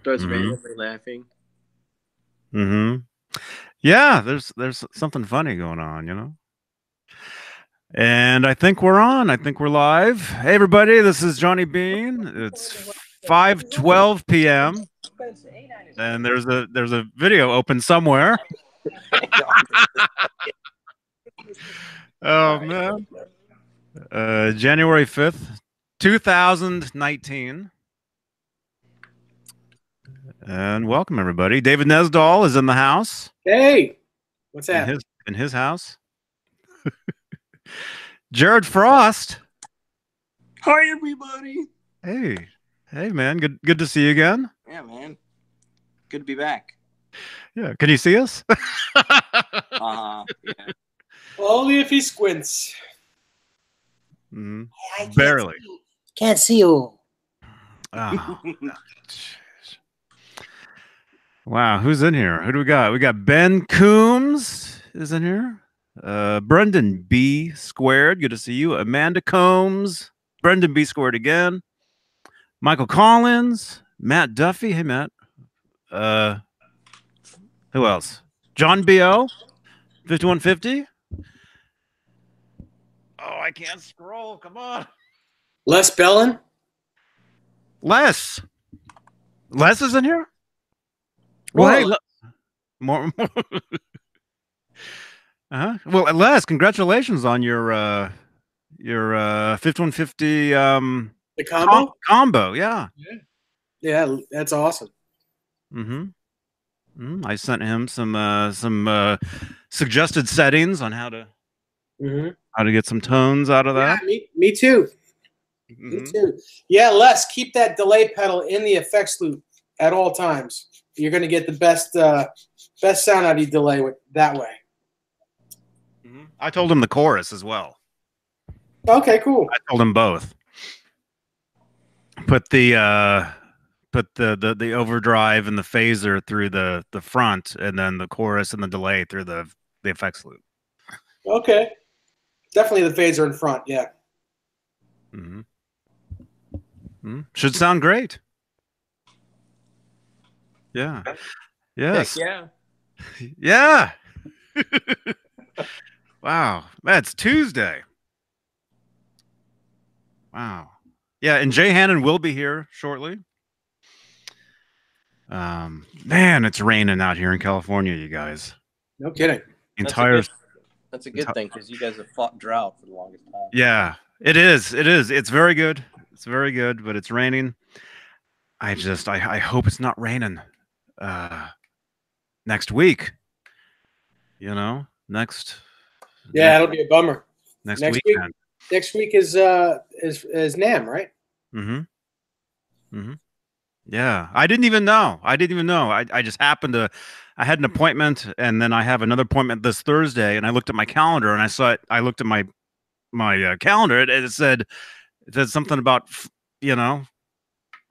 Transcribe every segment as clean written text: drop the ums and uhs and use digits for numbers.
Starts randomly laughing. Yeah, there's something funny going on, you know. And I think we're on. I think we're live. Hey, everybody, this is Johnny Beane. It's 5:12 p.m. and there's a video open somewhere. Oh man, January 5th, 2019. And welcome everybody. David Nesdahl is in the house. Hey, what's happening? In his house. Jared Frost. Hi everybody. Hey man, good to see you again. Yeah, man. Good to be back. Yeah, can you see us? Yeah. Only if he squints. Barely. Can't see you. Oh, wow, who's in here? Who do we got? We got Ben Coombs is in here. Brendan B squared, good to see you. Amanda Combs, Brendan B squared again. Michael Collins, Matt Duffy. Hey Matt. Who else? John B.O. 5150. Oh, I can't scroll. Come on. Les Bellin. Les is in here. Well, hey, more. Well, Les, congratulations on your 5150 The combo? Combo, yeah. Yeah, that's awesome. I sent him some suggested settings on how to get some tones out of that. Yeah, me too. Me too. Yeah, Les, keep that delay pedal in the effects loop at all times. You're going to get the best sound out of your delay that way. I told him the chorus as well. Okay, cool. I told him both. Put the overdrive and the phaser through the front, and then the chorus and the delay through the effects loop. Okay, definitely the phaser in front. Yeah. Should sound great. Yeah. Yes. Heck Yeah. yeah. Wow. That's Tuesday. Wow. Yeah, and Jay Hannon will be here shortly. Man, it's raining out here in California, you guys. No kidding. That's a good thing because you guys have fought drought for the longest time. Yeah, it is. It's very good. It's very good, but it's raining. I hope it's not raining next week. You know, Yeah, it'll be a bummer. Next weekend. Next week is NAMM, right? Yeah, I didn't even know. I just happened to. I had an appointment, and then I have another appointment this Thursday. And I looked at my calendar, and I saw it. I looked at my calendar, and it said something about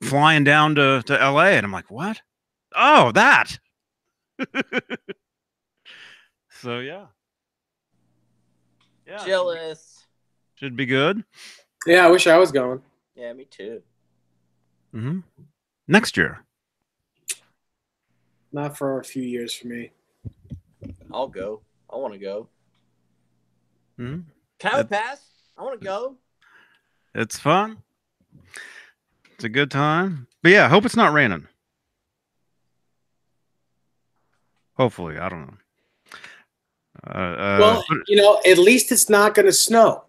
flying down to LA, and I'm like, what? Oh, that. So yeah. Jealous. Should be good. Yeah, I wish I was going. Yeah, me too. Next year. Not for a few years for me. I'll go. I want to go. Can I have a pass? I want to go. It's fun. It's a good time. But yeah, I hope it's not raining. Hopefully, I don't know. Well, at least it's not going to snow.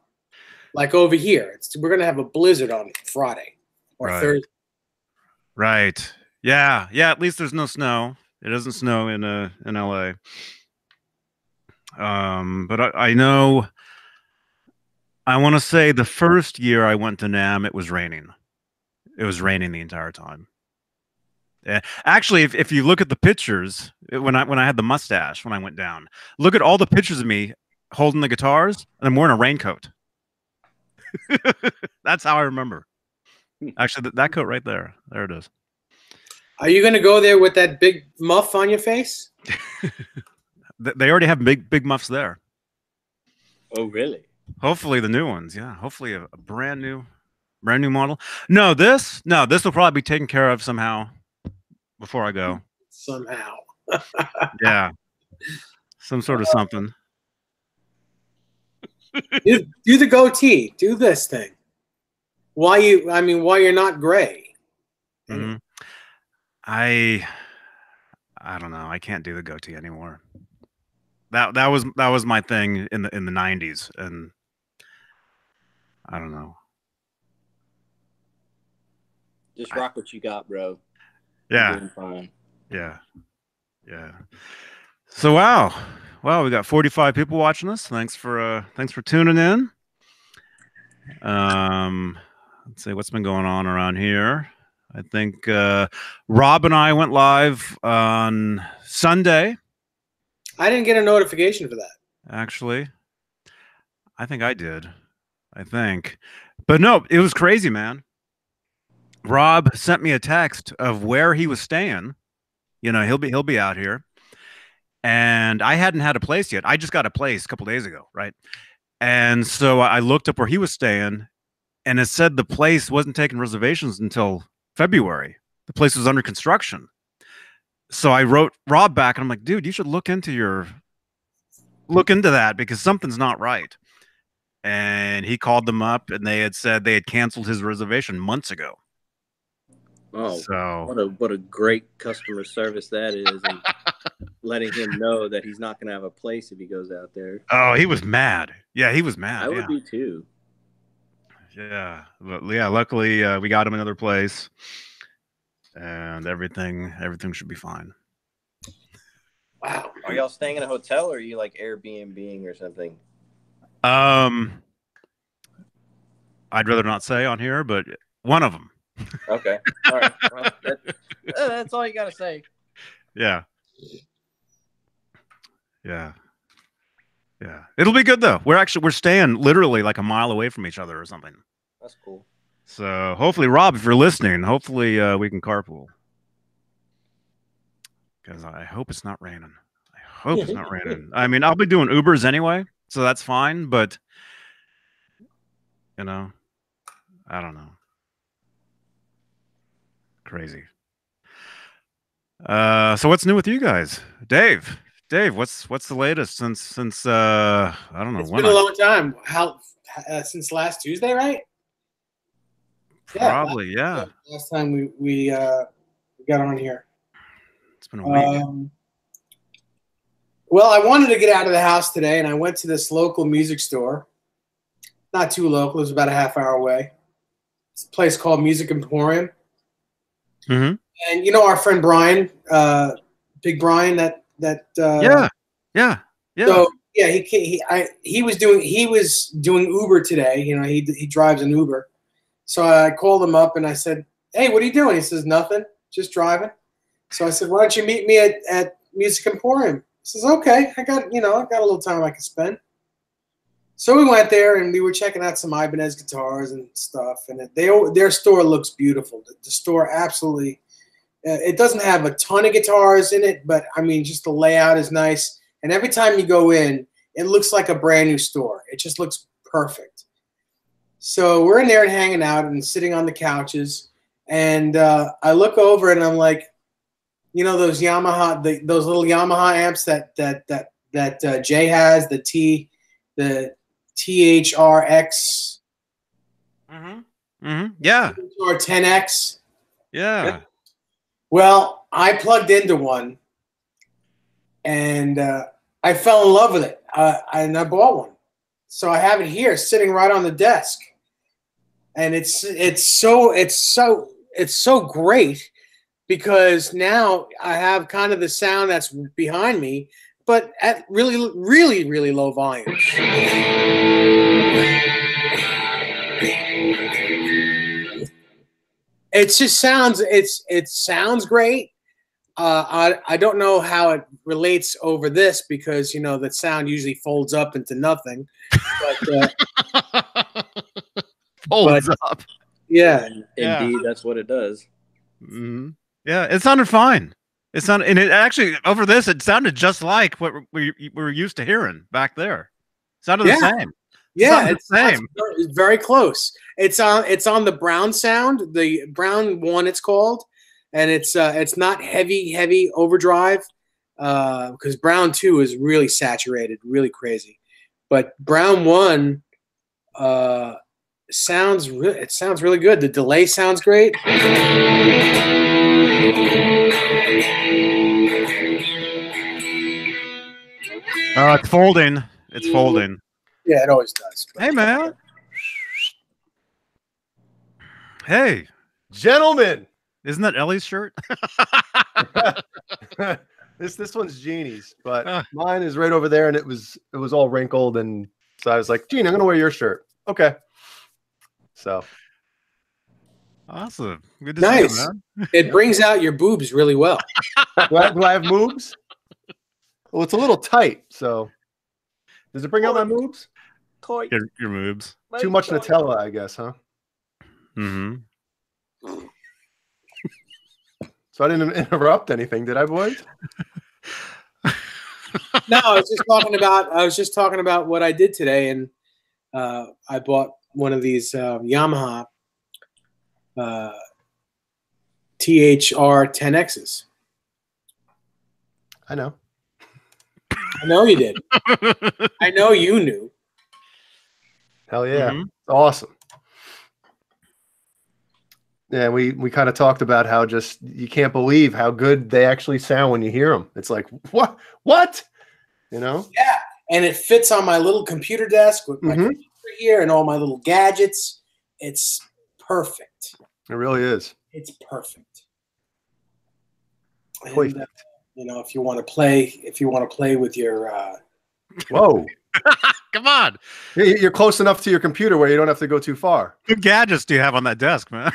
Like over here, we're going to have a blizzard on Friday or Thursday. Right. Yeah. At least there's no snow. It doesn't snow in LA. But I know. I want to say the first year I went to NAMM, it was raining. It was raining the entire time. Actually, if you look at the pictures when I had the mustache when I went down, look at all the pictures of me holding the guitars, and I'm wearing a raincoat. That's how I remember. Actually, that coat right there. There it is. Are you going to go there with that big muff on your face? They already have big muffs there. Oh, really? Hopefully the new ones. Yeah. Hopefully a brand new model. No, this will probably be taken care of somehow. before I go. Somehow. Yeah. Some sort of something. do the goatee. Do this thing. Why you're not gray? Mm-hmm. I don't know. I can't do the goatee anymore. That was my thing in the 90s, and I don't know. Just rock what you got, bro. Yeah. You're doing fine. Yeah. Yeah. So wow, we got 45 people watching us. Thanks for tuning in. Let's see what's been going on around here. I think Rob and I went live on Sunday. I didn't get a notification for that. Actually, I think I did. But no, it was crazy, man. Rob sent me a text of where he was staying. You know, he'll be out here. And I hadn't had a place yet. I just got a place a couple days ago, right? And so I looked up where he was staying, and it said the place wasn't taking reservations until February. The place was under construction. So I wrote Rob back, and I'm like, dude, you should look into that because something's not right. And he called them up, and they had said they had canceled his reservation months ago. Oh, so what a great customer service that is, and letting him know that he's not going to have a place if he goes out there. Oh, he was mad. Yeah, he was mad. I would be too. Yeah, but yeah. Luckily, we got him another place, and everything should be fine. Wow. Are y'all staying in a hotel, or are you like Airbnb-ing or something? I'd rather not say on here, but one of them. Okay. All right. Well, that's all you got to say. Yeah. Yeah. Yeah. It'll be good though. We're staying literally like a mile away from each other or something. That's cool. So hopefully, Rob, if you're listening, hopefully we can carpool. Because I hope it's not raining. I mean, I'll be doing Ubers anyway, so that's fine. But you know, I don't know. Crazy. So what's new with you guys, Dave? What's the latest since I don't know. It's been a long time. How since last Tuesday, right? Probably, yeah. Last time we got on here. It's been a week. Well, I wanted to get out of the house today, and I went to this local music store. Not too local; it was about a half hour away. It's a place called Music Emporium. Mm-hmm. And you know our friend Brian, Big Brian. Yeah. So yeah, he was doing Uber today. You know, he drives an Uber. So I called him up and I said, "Hey, what are you doing?" He says, "Nothing, just driving." So I said, "Why don't you meet me at Music Emporium?" He says, "Okay, I got a little time I can spend." So we went there and we were checking out some Ibanez guitars and stuff. And their store looks beautiful. The store absolutely. It doesn't have a ton of guitars in it, but I mean, just the layout is nice. And every time you go in, it looks like a brand new store. It just looks perfect. So we're in there and hanging out and sitting on the couches. And I look over and I'm like, you know, those Yamaha, those little Yamaha amps that Jay has, the THRX. Mm-hmm. Mm-hmm. Yeah. Or 10X. Yeah. Well, I plugged into one, and I fell in love with it, and I bought one. So I have it here, sitting right on the desk, and it's so great because now I have kind of the sound that's behind me, but at really, really, really low volumes. It just sounds it sounds great. I don't know how it relates over this because you know the sound usually folds up into nothing. But, folds up. Yeah, indeed, that's what it does. Mm-hmm. Yeah, it sounded fine. And it actually over this it sounded just like what we were used to hearing back there. It sounded the same. Yeah, it's the same. It's very close. It's on the Brown sound, the Brown one it's called, and it's not heavy overdrive, because Brown 2 is really saturated, really crazy, but Brown 1 sounds really good. The delay sounds great. It's folding. It's folding. Yeah, it always does. Hey, man. Hey, gentlemen. Isn't that Ellie's shirt? This one's Jeannie's, but mine is right over there, and it was all wrinkled, and so I was like, Gene, I'm gonna wear your shirt. Okay. So awesome. Good to nice. see you, man. It brings out your boobs really well. do I have moves? Well, it's a little tight, so does it bring out my moves? Your moves. Too much Nutella, I guess, huh? Mm-hmm. So I didn't interrupt anything, did I, boys? No, I was just talking about what I did today, and I bought one of these Yamaha THR 10Xs. I know you did. I know you knew. Hell yeah. Awesome. Yeah, we kind of talked about how just you can't believe how good they actually sound when you hear them. It's like, what? You know? Yeah, and it fits on my little computer desk with my computer here and all my little gadgets. It's perfect. It really is. It's perfect. Perfect. And, you know, if you want to play with your whoa. Come on. You're close enough to your computer where you don't have to go too far. What gadgets do you have on that desk, man?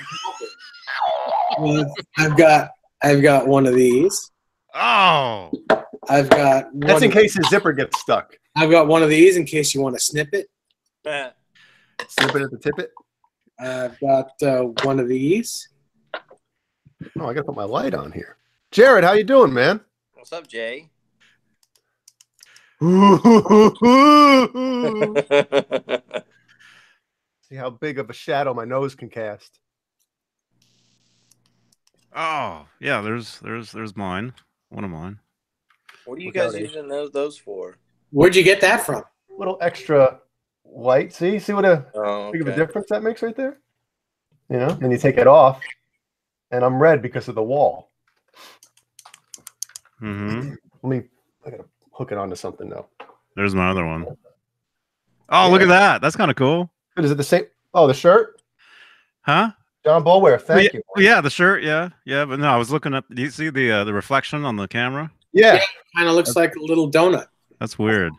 Well, I've got one of these. Oh. I've got that's in case the zipper gets stuck. I've got one of these in case you want to snip it. Snip it at the tippet. I've got one of these. Oh, I gotta put my light on here. Jared, how you doing, man? What's up, Jay? See how big of a shadow my nose can cast. Oh, yeah, there's mine. One of mine. What are you guys using those for? Where'd you get that from? A little extra light. See what a big of a difference that makes right there? You know, then you take it off, and I'm red because of the wall. Mm-hmm. I gotta hook it onto something though. There's my other one. Oh, look at that. That's kind of cool. Is it the same? Oh, the shirt? Huh? John Bulware, thank you. Yeah, the shirt, yeah. But no, I was looking up. Do you see the reflection on the camera? Yeah. Kind of looks like a little donut. That's weird.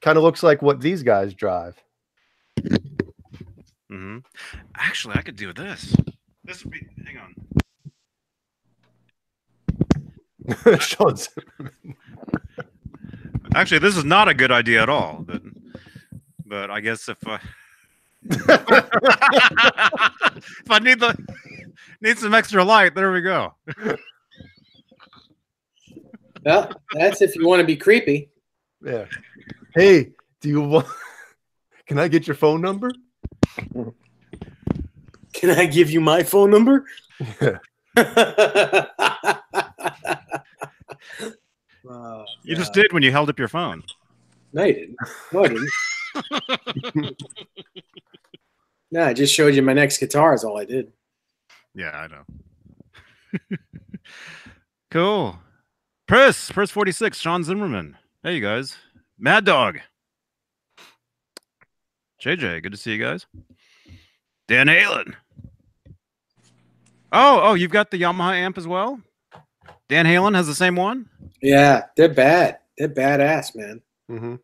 Kind of looks like what these guys drive. Mm-hmm. Actually, I could do this. This would be. Hang on. Sean Actually, this is not a good idea at all. But I guess if if I need some extra light, there we go. Well, that's if you want to be creepy. Yeah. Hey, do you want? Can I get your phone number? Can I give you my phone number? Yeah. You just did when you held up your phone. No, you didn't. No, I didn't. No, I just showed you my next guitar is all I did. Yeah, I know. Cool. Press 46, Sean Zimmerman. Hey, you guys. Mad Dog. JJ, good to see you guys. Dan Halen. Oh, you've got the Yamaha amp as well? Dan Halen has the same one? Yeah, they're bad. They're badass, man. Mm-hmm.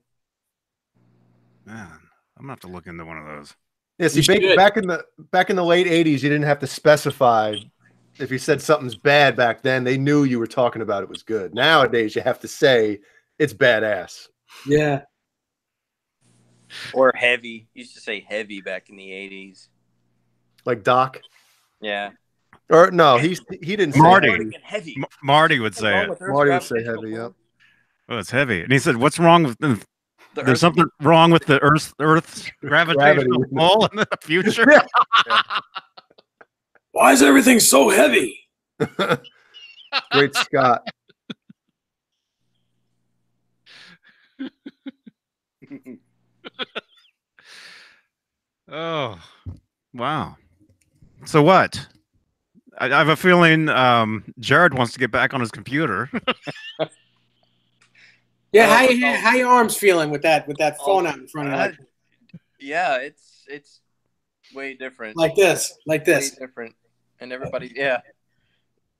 Man, I'm gonna have to look into one of those. Yeah, see, back in the late '80s, you didn't have to specify. If you said something's bad back then, they knew you were talking about it was good. Nowadays, you have to say it's badass. Yeah. Or heavy. Used to say heavy back in the 80s. Like Doc. Yeah. Or no, he didn't say heavy. Marty would say it. Marty would say heavy. Yep. Oh, it's heavy. And he said, "What's wrong with there's something wrong with the Earth's gravitational pull in the future." Why is everything so heavy? Great Scott. Oh, wow. So what? I have a feeling Jared wants to get back on his computer. Yeah, how your arms feeling with that phone out in front of you? Yeah, it's way different. Like this. Way different, and everybody, yeah.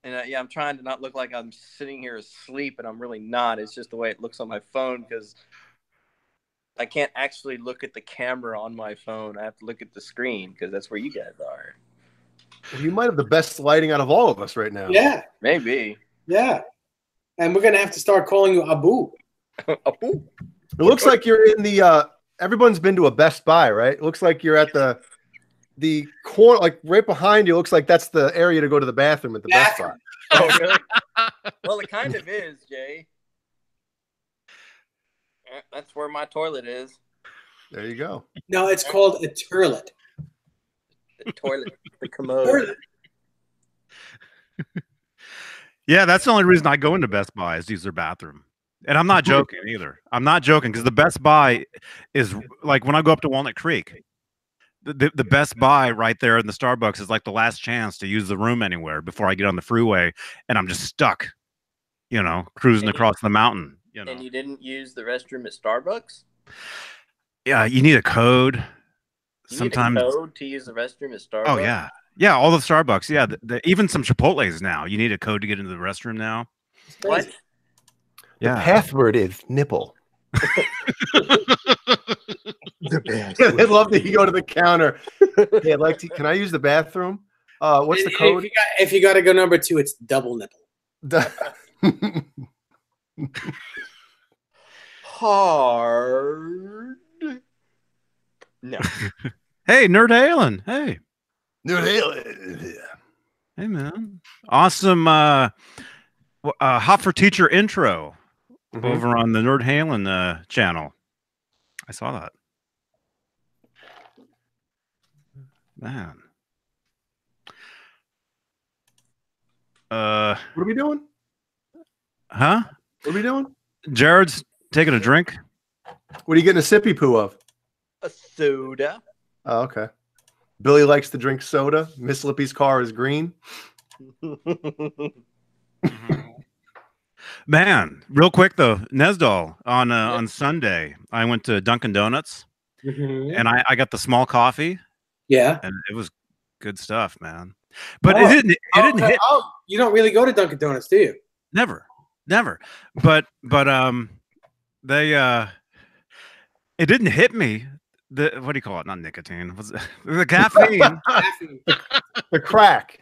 And yeah, I'm trying to not look like I'm sitting here asleep, and I'm really not. It's just the way it looks on my phone because I can't actually look at the camera on my phone. I have to look at the screen because that's where you guys are. Well, you might have the best lighting out of all of us right now. Yeah. Maybe. Yeah. And we're going to have to start calling you Abu. Abu. It looks like you're in the everyone's been to a Best Buy, right? It looks like you're at the corner, like right behind you. Looks like that's the area to go to the bathroom at the Best Buy. Oh, really? Well, it kind of is, Jay. That's where my toilet is. There you go. No, it's called a turlet. The toilet, the commode. Yeah, that's the only reason I go into Best Buy is to use their bathroom. And I'm not joking either. I'm not joking because the Best Buy is like when I go up to Walnut Creek, the Best Buy right there in the Starbucks is like the last chance to use the room anywhere before I get on the freeway and I'm just stuck, you know, cruising across the mountain. You know. And you didn't use the restroom at Starbucks? Yeah, you need a code. Sometimes need a code to use the restroom at Starbucks? Oh, yeah. Yeah, all the Starbucks. Yeah, even some Chipotles now. You need a code to get into the restroom now. What? Yeah. The password is nipple. I'd love that you go to the counter. Hey, I'd like to. Can I use the bathroom? What's the code? If you got to go number 2, it's double nipple. Hard. No. Hey, Nerd Halen. Hey. Nerd Halen. Hey, man. Awesome Hot for Teacher intro over on the Nerd Halen channel. I saw that. Man. What are we doing? Huh? What are we doing? Jared's taking a drink. What are you getting a sippy poo of? A soda. Oh, okay. Billy likes to drink soda. Miss Lippy's car is green. Man, real quick though, Nesdal on Sunday, I went to Dunkin' Donuts and I got the small coffee. Yeah, and it was good stuff, man. But it didn't hit. Oh, you don't really go to Dunkin' Donuts, do you? Never. But they it didn't hit me. What do you call it? Not nicotine. The caffeine. The crack.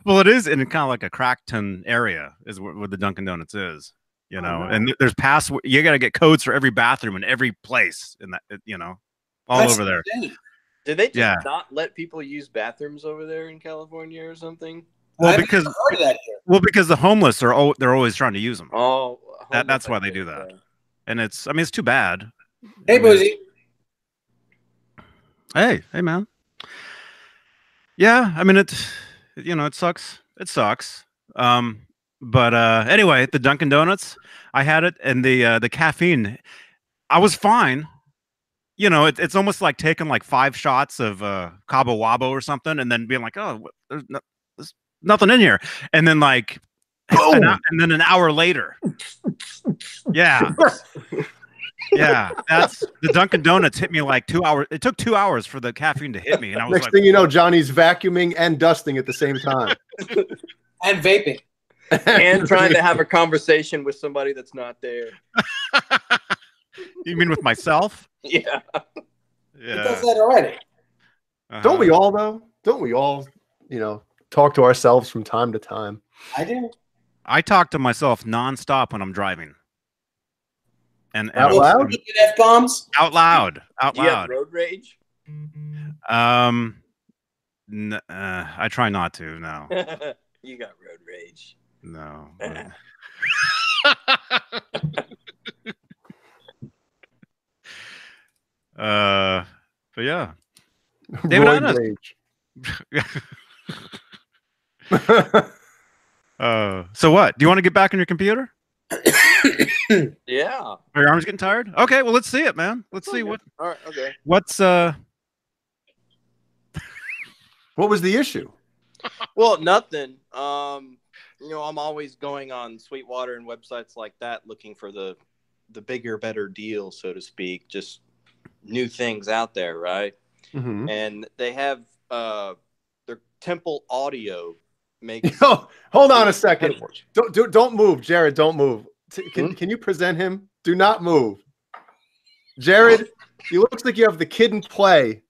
Well, it is in kind of like a Crackton area is where the Dunkin' Donuts is, you know. And there's password. You got to get codes for every bathroom in every place in that, you know, all over there. Insane. Did they just not let people use bathrooms over there in California or something? Well, because the homeless they're always trying to use them. Oh, that's why they do that. And it's too bad. Hey, Boozy. Hey, man. Yeah, I mean it sucks. It sucks. But anyway, the Dunkin' Donuts, I had it, and the caffeine, I was fine. You know, it's almost like taking like 5 shots of Cabo Wabo or something, and then being like, oh, there's nothing in here, and then like, and then an hour later, yeah. Yeah, that's the Dunkin' Donuts hit me like 2 hours. It took 2 hours for the caffeine to hit me, and I was next like, thing you know, Johnny's vacuuming and dusting at the same time, and vaping, and trying to have a conversation with somebody that's not there. You mean with myself? Yeah. He does that already. Don't we all though? Don't we all, talk to ourselves from time to time? I do. I talk to myself nonstop when I'm driving. And out loud? F-bombs? Out loud. Do you have road rage? I try not to, no. You got road rage. No. But yeah. David Honest. So what? Do you want to get back on your computer? Yeah. Are your arms getting tired? Okay, well let's see it, man. Let's see what. All right. Okay. What's What was the issue? Well, nothing. You know, I'm always going on Sweetwater and websites like that, looking for the bigger, better deal, so to speak. Just new things out there, right? Mm-hmm. And they have their Temple Audio makes. Yo, hold on a second. Don't move, Jared. Don't move. Can you present him? Do not move, Jared. You looks like you have the Kid and Play.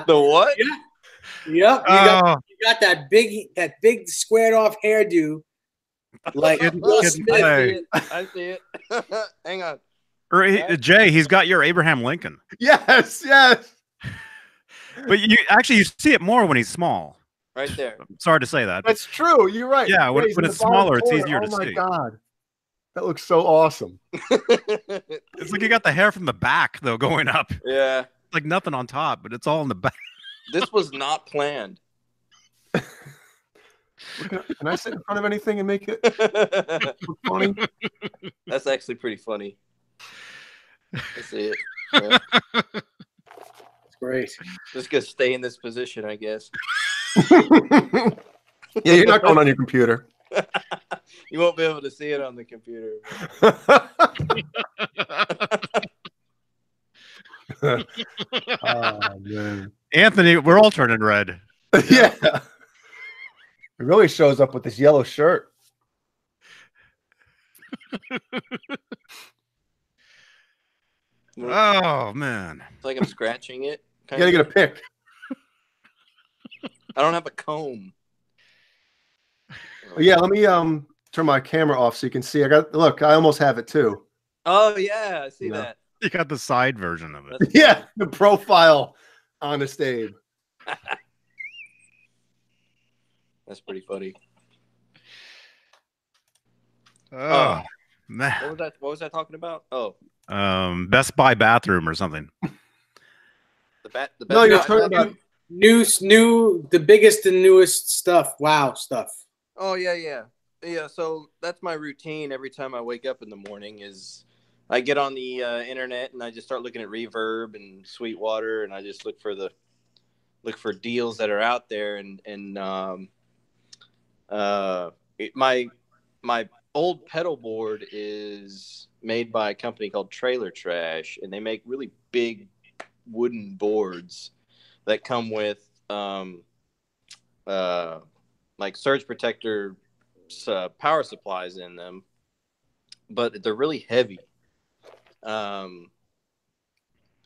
The what? Yeah. Yep. You got that big squared off hairdo. Like Will Smith. I see it. Hang on. or Jay? He's got your Abraham Lincoln. Yes, yes. But you see it more when he's small. Right there. Sorry to say that. That's true. You're right. Yeah, when it's smaller, it's easier to see. Oh my god, that looks so awesome. It's like you got the hair from the back though going up. Yeah. Like nothing on top, but it's all in the back. This was not planned. Can I sit in front of anything and make it look funny? That's actually pretty funny. I see it. Yeah. It's great. Just gonna stay in this position, I guess. Yeah, you're not going on your computer. You won't be able to see it on the computer. Oh man, Anthony, we're all turning red. yeah. It really shows up with this yellow shirt. Oh man, It's like I'm scratching it. You gotta get a pick. I don't have a comb. Yeah, let me turn my camera off so you can see. Look, I almost have it too. Oh yeah, I see No. that. you got the side version of it. Yeah, the profile, Honest Abe. That's pretty funny. Oh man, What was I talking about? Oh, Best Buy bathroom or something. the No, you're Buy talking bathroom? about New, the biggest and newest stuff. Wow, stuff. Oh yeah. So that's my routine every time I wake up in the morning. Is I get on the internet and I just start looking at Reverb and Sweetwater, and I just look for deals that are out there. And my old pedal board is made by a company called Trailer Trash, and they make really big wooden boards that come with like surge protector power supplies in them, but they're really heavy. And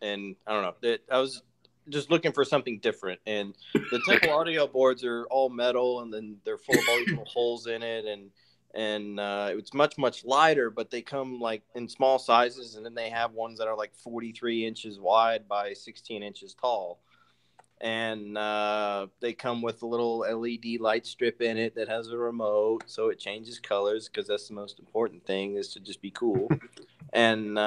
I don't know. I was just looking for something different, and the Temple audio boards are all metal, and then they're full of all these little holes in it, and it's much lighter, but they come like in small sizes, and then they have ones that are like 43 inches wide by 16 inches tall. And they come with a little LED light strip in it that has a remote, so it changes colors, because that's the most important thing, is to just be cool. And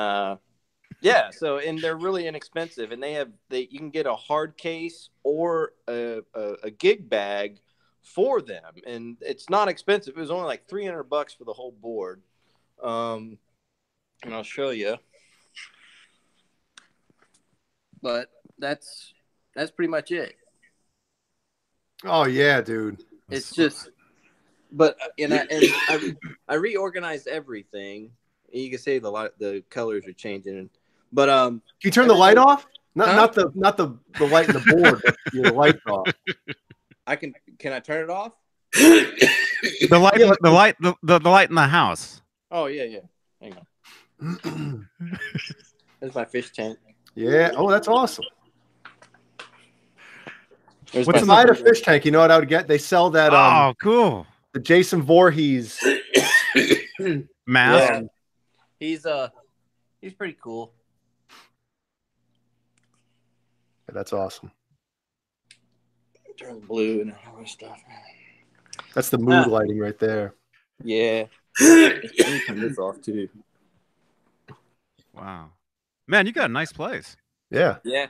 yeah, so, and they're really inexpensive, and you can get a hard case or a gig bag for them, and it's not expensive. It was only like $300 for the whole board. And I'll show you. But that's pretty much it. Oh yeah, dude. It's just, but I reorganized everything. You can see the colors are changing, but Can you turn the light off? Not the light in the board, but your light off. Can I turn it off? The light in the house. Oh yeah. Hang on. There's my fish tank. Yeah. Oh, that's awesome. There's What's my inside a fish tank? You know what I would get? They sell that. Oh, cool. The Jason Voorhees Mask. Yeah. He's pretty cool. Yeah, that's awesome. Turn blue and all that stuff. That's the mood lighting right there. Yeah. Let me turn this off too. Wow, man, you got a nice place. Yeah. Yeah.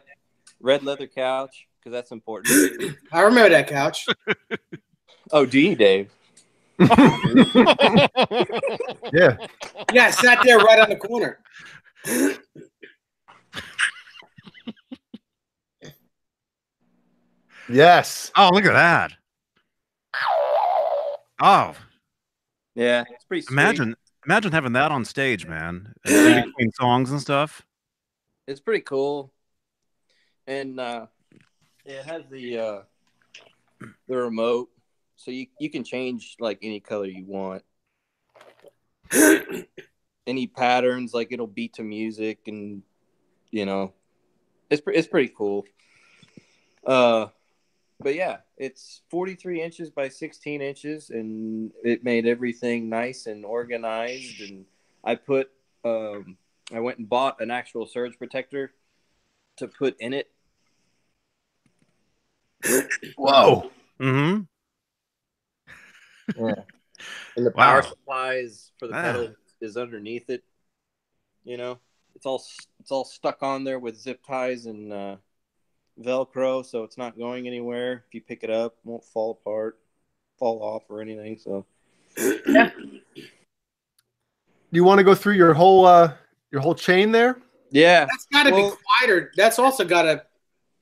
Red leather couch, because that's important. I remember that couch. Oh, do you, Dave? Yeah. Yeah, I sat there right on the corner. Yes. Oh, look at that. Oh. Yeah, it's pretty sweet. Imagine having that on stage, man. In between songs and stuff. It's pretty cool. And it has the remote, so you can change like any color you want. Any patterns, like it'll beat to music, and it's pretty cool. But yeah, it's 43 inches by 16 inches, and it made everything nice and organized. And I went and bought an actual surge protector to put in it. Whoa. Mm-hmm. Yeah. And the power supplies for the pedal is underneath it. It's all stuck on there with zip ties and Velcro, so it's not going anywhere. If you pick it up, it won't fall off or anything. So yeah. You want to go through your whole chain there? Yeah. That's got to be quieter. That's also got to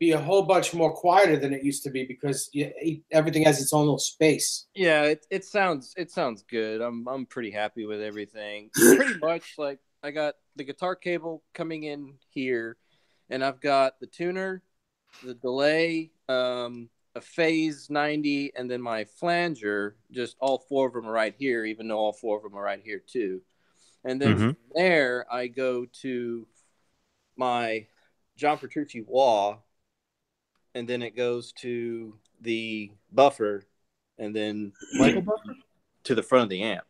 be a whole bunch more quieter than it used to be, because everything has its own little space. Yeah, it sounds good. I'm pretty happy with everything. Pretty much, like, I got the guitar cable coming in here, and I've got the tuner, the delay, a phase 90, and then my flanger. Just all four of them are right here, even though all four of them are right here too. And then from there, I go to my John Petrucci wah, and then it goes to the buffer, and then to the front of the amp.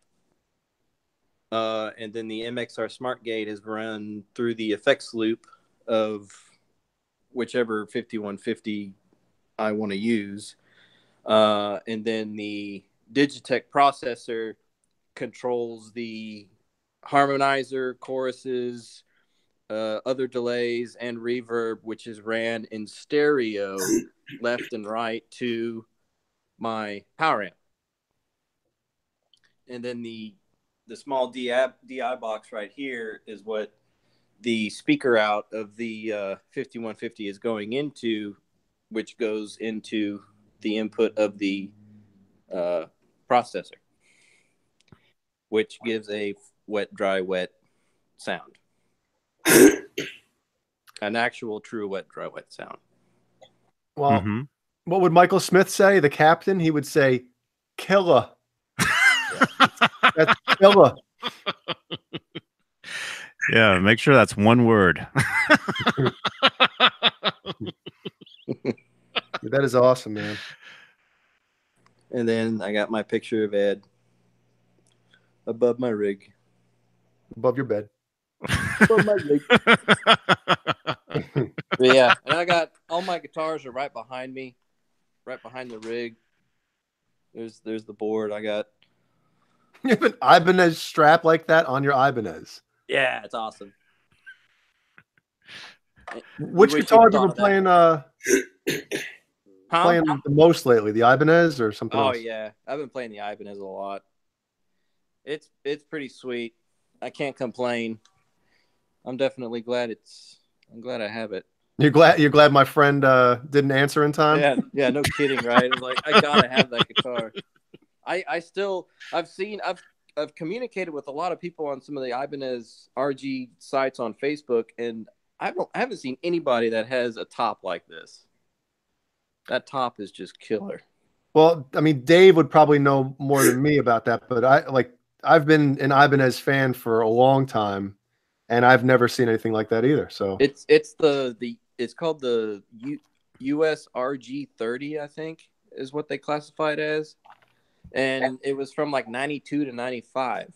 And then the MXR Smart Gate is run through the effects loop of whichever 5150 I want to use. And then the Digitech processor controls the harmonizer, choruses, other delays, and reverb, which is ran in stereo left and right to my power amp. And then the small DI box right here is what the speaker out of the 5150 is going into, which goes into the input of the processor, which gives a wet, dry, wet sound. An actual true wet, dry, wet sound. Well, what would Michael Smith say? The captain? He would say, killer. That's killer. Yeah, make sure that's one word. That is awesome, man. And then I got my picture of Ed above my rig. Above your bed. Above my rig. But yeah, and I got all my guitars are right behind me, right behind the rig. There's the board. I got. You have an Ibanez strap like that on your Ibanez. Yeah, it's awesome. Which guitars you were playing? Playing the most lately, the Ibanez or something else? Oh yeah, I've been playing the Ibanez a lot. It's pretty sweet. I can't complain. I'm definitely glad I'm glad I have it. You're glad my friend didn't answer in time? Yeah, no kidding, right? It's like, I gotta have that guitar. I've communicated with a lot of people on some of the Ibanez RG sites on Facebook, and I haven't seen anybody that has a top like this. That top is just killer. Well, I mean, Dave would probably know more than me about that, but I've been an Ibanez fan for a long time, and I've never seen anything like that either. So it's called the US RG 30, I think, is what they classify it as. And it was from like 92 to 95.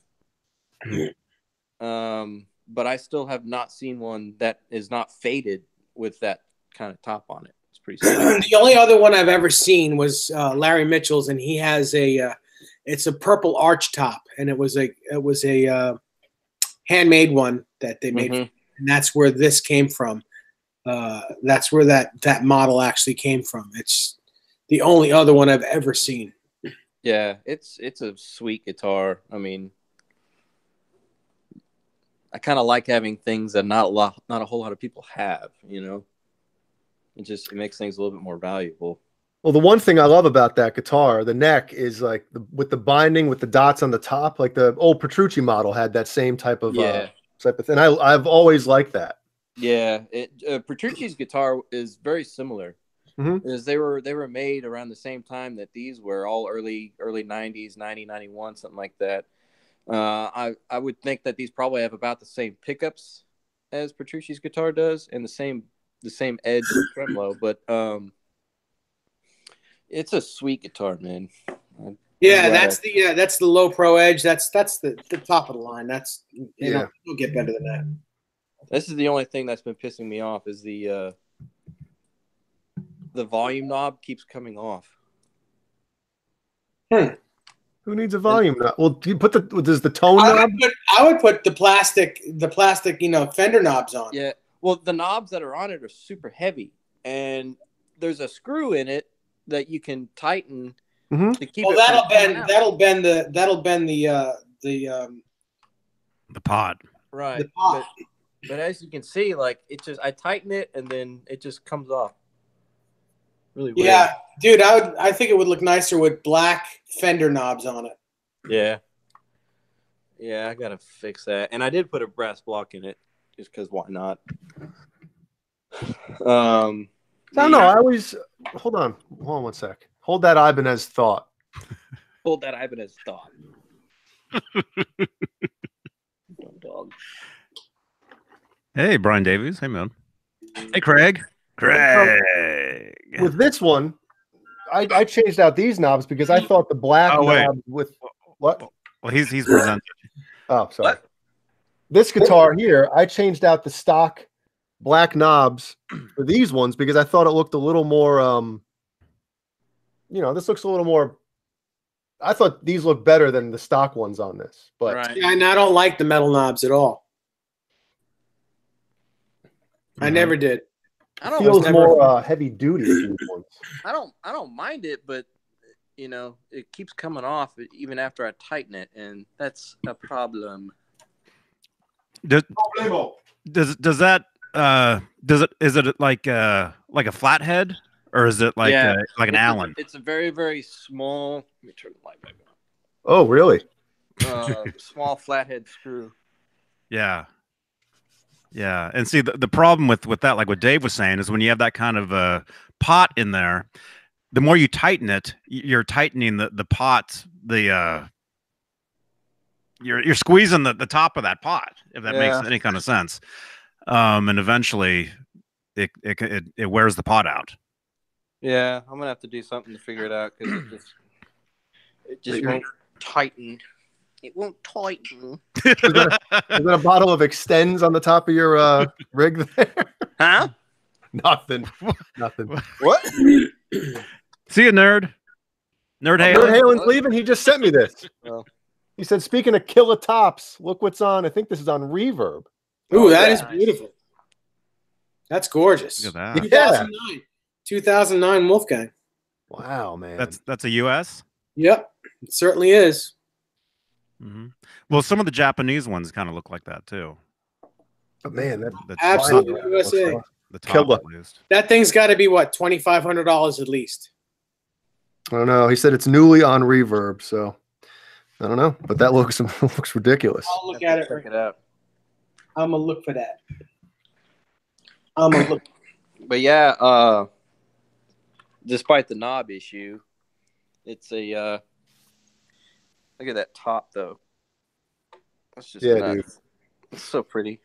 But I still have not seen one that is not faded with that kind of top on it. It's pretty sweet. The only other one I've ever seen was Larry Mitchell's, and he has it's a purple arch top, and it was a handmade one that they made, and that's where this came from. That's where that model actually came from. It's the only other one I've ever seen. Yeah, it's a sweet guitar. I mean, I kind of like having things that not a whole lot of people have. You know, it makes things a little bit more valuable. Well, the one thing I love about that guitar, the neck, is like with the binding with the dots on the top, like the old Petrucci model had that same type of thing. I've always liked that. Yeah, Petrucci's guitar is very similar. Because they were made around the same time that these were, all early 90s, 90, 91, something like that. I would think that these probably have about the same pickups as Petrucci's guitar does, and the same edge and tremolo, but it's a sweet guitar, man. Yeah, that's the low pro edge. That's the top of the line. That's you'll get better than that. This is the only thing that's been pissing me off is the volume knob keeps coming off. Who needs a volume knob? Well, do you put does the tone knob? I would put the plastic, fender knobs on. Yeah. Well, the knobs that are on it are super heavy, and there's a screw in it that you can tighten to keep it. That'll bend the pod. Right. The pod. But as you can see, like I tighten it and then it just comes off. Really weird. Yeah, dude, I think it would look nicer with black fender knobs on it. Yeah. Yeah, I gotta fix that. And I did put a brass block in it just because why not? No, I always hold on 1 sec. Hold that Ibanez thought. Hold that Ibanez thought. Dog. Hey, Brian Davies. Hey, man. Hey, Craig. With this one, I changed out these knobs because I thought the black knob with what? Well, he's presented. Oh, sorry. What? This guitar here, I changed out the stock black knobs for these ones because I thought it looked a little more. This looks a little more. I thought these look better than the stock ones on this, but yeah, and I don't like the metal knobs at all. I never did. It feels more heavy duty. These ones. I don't mind it, but it keeps coming off even after I tighten it, and that's a problem. Is it like a flathead, or is it like an Allen? It's a very, very small. Let me turn the light back on. Oh, really? Small flathead screw. Yeah. Yeah, and see the problem with that, like what Dave was saying, is when you have that kind of pot in there, the more you tighten it, you're tightening the pot. You're squeezing the top of that pot, if that makes any kind of sense. And eventually, it wears the pot out. Yeah, I'm gonna have to do something to figure it out because it just won't tighten. It won't tighten. Is that a bottle of Extends on the top of your rig there? Huh? Nothing. What? See you, nerd. Nerd Halen's leaving. He just sent me this. Well, he said, speaking of killer tops, look what's on. I think this is on Reverb. Ooh, that is beautiful. That's gorgeous. Look at that. 2009. 2009 Wolfgang. Wow, man. That's a US? Yep, it certainly is. Mm-hmm. Well, some of the Japanese ones kind of look like that too. Oh, man, that's absolutely USA. The top, at least. That thing's got to be what, $2,500 at least. I don't know. He said it's newly on Reverb, so I don't know, but that looks ridiculous. I'll look at it. Check it out. I'm gonna look for that. I'm gonna look. But yeah, despite the knob issue, it's a. Look at that top, though. That's just nuts. Dude. It's so pretty.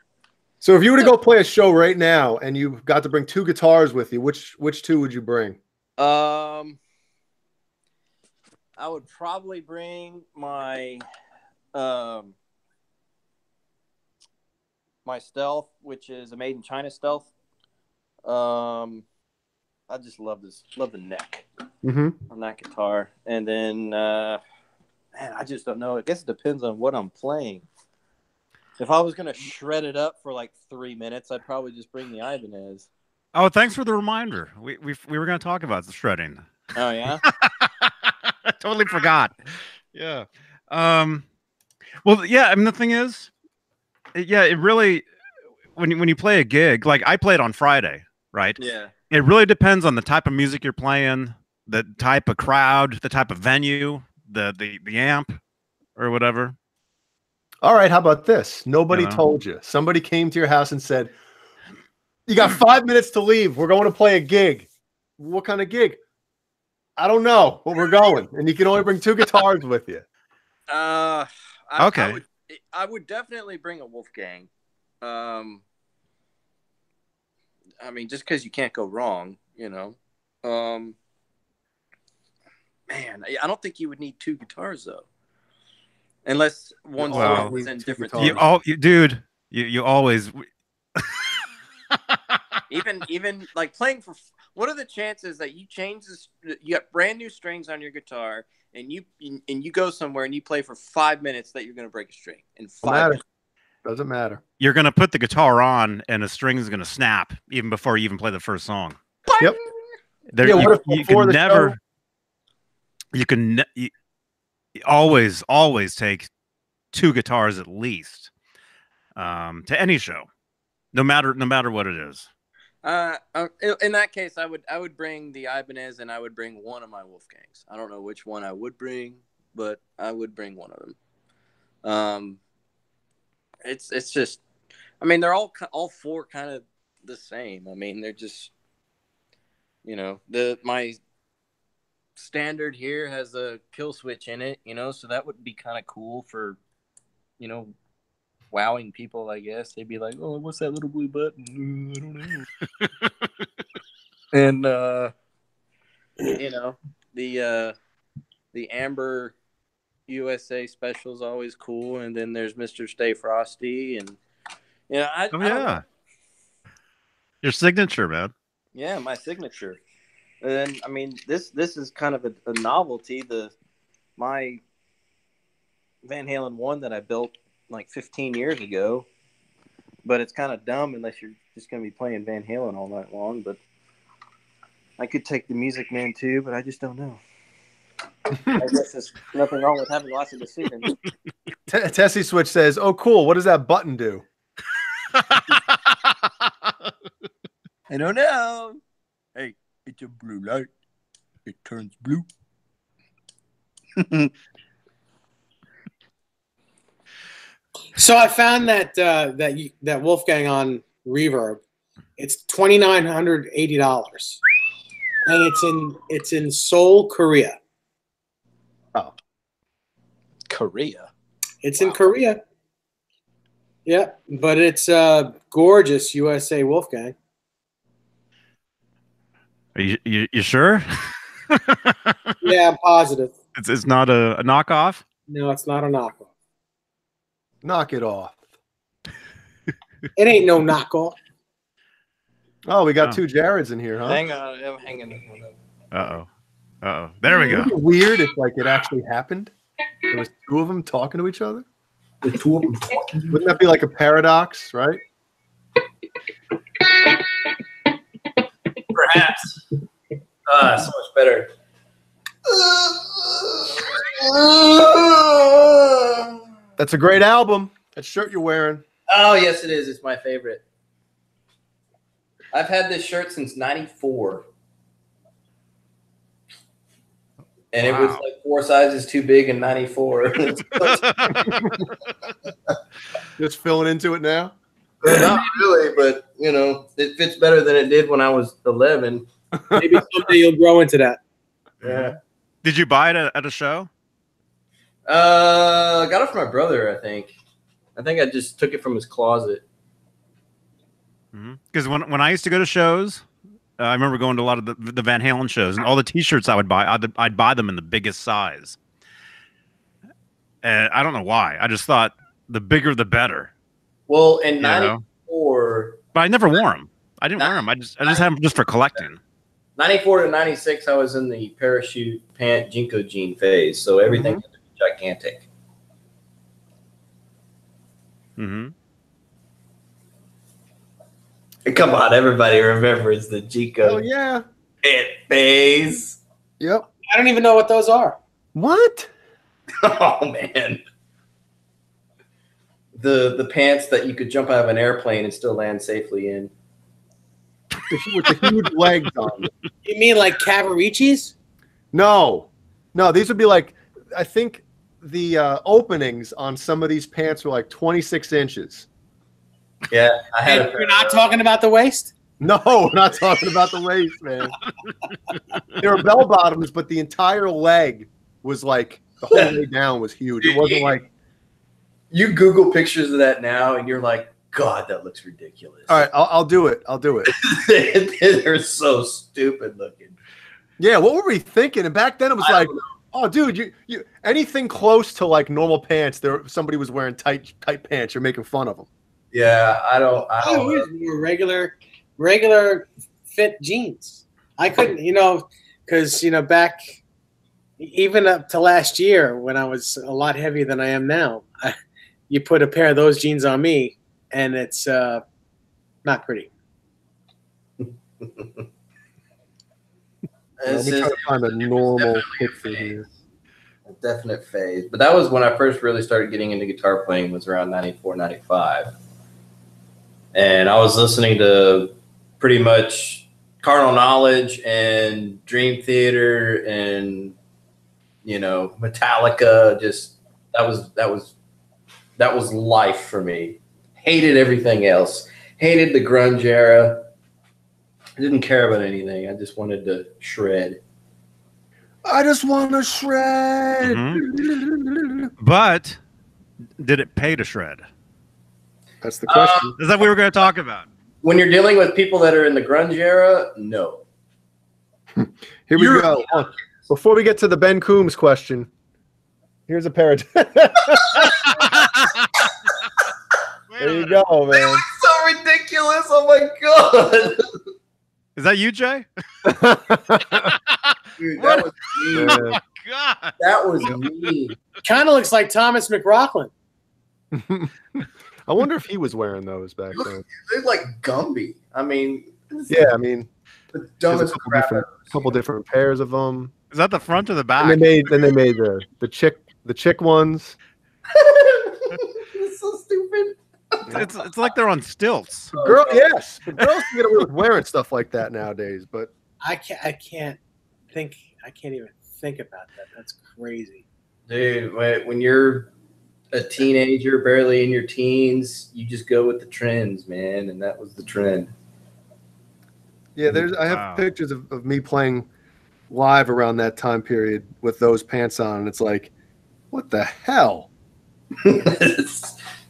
So if you were to go play a show right now and you got to bring two guitars with you, which two would you bring? I would probably bring my my Stealth, which is a made in China Stealth. I just love the neck on that guitar, and then. Man, I just don't know. I guess it depends on what I'm playing. If I was going to shred it up for like 3 minutes, I'd probably just bring the Ibanez. Oh, thanks for the reminder. We were going to talk about the shredding. Oh yeah. I totally forgot. Yeah. Well, yeah. I mean, the thing is, it really when you play a gig, like I played on Friday, right? Yeah. It really depends on the type of music you're playing, the type of crowd, the type of venue, the amp, or whatever. All right, how about this? Nobody told you. Somebody came to your house and said, "You got 5 minutes to leave. We're going to play a gig." What kind of gig? I don't know, but we're going, and you can only bring 2 guitars with you. Okay. I would definitely bring a Wolfgang. I mean, just because you can't go wrong, you know. Man, I don't think you would need 2 guitars though, unless one song was in different. Dude, you always. even like playing for. What are the chances that you change this? You got brand new strings on your guitar, and you go somewhere and you play for 5 minutes that you're going to break a string in 5 minutes. Doesn't matter. You're going to put the guitar on, and a string is going to snap even before you even play the first song. Yep. You can always take 2 guitars at least to any show, no matter what it is. In that case, I would bring the Ibanez, and I would bring one of my Wolfgangs. I don't know which one I would bring, but I would bring one of them. It's just, I mean, they're all 4 kind of the same. I mean, they're just, you know, my standard here has a kill switch in it, you know, so that would be kind of cool for, you know, wowing people, I guess. They'd be like, "Oh, what's that little blue button? I don't know." And you know, the Amber USA special is always cool, and then there's Mr. Stay Frosty, and you know, I don't know. Your signature, man. Yeah, my signature. And I mean, this is kind of a novelty. My Van Halen 1 that I built like 15 years ago, but it's kind of dumb unless you're just going to be playing Van Halen all night long. But I could take the Music Man too, but I just don't know. I guess there's nothing wrong with having lots of decisions. Tessie Switch says, "Oh, cool. What does that button do?" I don't know. Hey, it's a blue light. It turns blue. So I found that Wolfgang on Reverb. It's $2,980, and it's in Seoul, Korea. Oh, Korea. It's in Korea. Yeah, but it's gorgeous USA Wolfgang. Are you sure? Yeah, I'm positive. It's not a knockoff? No, it's not a knockoff. Knock it off. It ain't no knockoff. Oh, we got 2 Jareds in here, huh? Hang on, I'm hanging this one up. Uh-oh. There we go. Wouldn't it be weird if like it actually happened? There was 2 of them talking to each other. The 2 of them talking. Wouldn't that be like a paradox, right? Perhaps. So much better. That's a great album. That shirt you're wearing. Oh, yes, it is. It's my favorite. I've had this shirt since '94. And it was like 4 sizes too big in '94. Just filling into it now? Not really, but, you know, it fits better than it did when I was 11. Maybe someday you'll grow into that. Yeah. Did you buy it at a show? I got it from my brother, I think. I think I just took it from his closet. Because when I used to go to shows, I remember going to a lot of the Van Halen shows, and all the T-shirts I would buy, I'd buy them in the biggest size. And I don't know why. I just thought the bigger the better. Well, in '94, but I never wore them. I didn't wear them. I just had them just for collecting. '94 to '96, I was in the parachute pant Jinko jean phase, so everything had to be gigantic. Come on, everybody remembers the Chico. Oh yeah. Pant phase. Yep. I don't even know what those are. What? Oh man. The pants that you could jump out of an airplane and still land safely in. With the huge legs on them. You mean like Cavaricci's? No, these would be like, I think the openings on some of these pants were like 26 inches. Yeah, I had. And you're not talking about the waist? No, we're not talking about the waist, man. They were bell bottoms, but the entire leg was like the whole way down was huge. It wasn't like. You Google pictures of that now, and you're like, God, that looks ridiculous. All right, I'll do it. They're so stupid looking. Yeah, what were we thinking? And back then it was like, oh, dude, you anything close to like normal pants, somebody was wearing tight pants. You're making fun of them. Yeah, I don't More regular fit jeans. I couldn't, because back even up to last year when I was a lot heavier than I am now, you put a pair of those jeans on me, and it's not pretty. Let me try to find a normal picture here. A definite phase. But that was when I first really started getting into guitar playing, was around 94, 95. And I was listening to pretty much Carnal Knowledge and Dream Theater and, Metallica. Just that was life for me. Hated everything else. Hated the grunge era. I didn't care about anything. I just wanted to shred. I just want to shred. Mm-hmm. But did it pay to shred? That's the question. Is that what we were going to talk about? When you're dealing with people that are in the grunge era, no. Here we go. Before we get to the Ben Coombs question, here's a pair of... There you go, man. They look so ridiculous. Oh my god. Is that you, Jay? Dude, that was mean. Oh my god. That was mean. Kind of looks like Thomas McRocklin. I wonder if he was wearing those back then. They're like Gumby. I mean, yeah, I mean, the dumbest crap ever. Couple different pairs of them. Is that the front or the back? And they made the chick ones. It's so stupid. It's like they're on stilts. Yes, but girls can get away with wearing stuff like that nowadays. But I can't even think about that. That's crazy, dude. When you're a teenager, barely in your teens, you just go with the trends, man, and that was the trend. Yeah, I have pictures of me playing live around that time period with those pants on, and it's like, what the hell?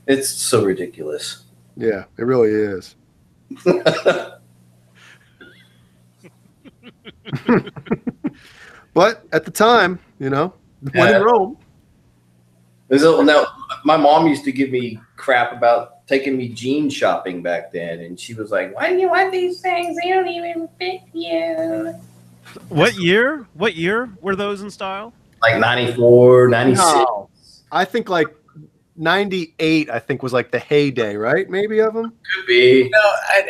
It's so ridiculous. Yeah, it really is. But at the time, when in Rome. Now, my mom used to give me crap about taking me jean shopping back then, and she was like, "Why do you want these things? They don't even fit you." What year? What year were those in style? Like 94, 96. No, I think like 98, I think was like the heyday, right? Maybe of them. Could be.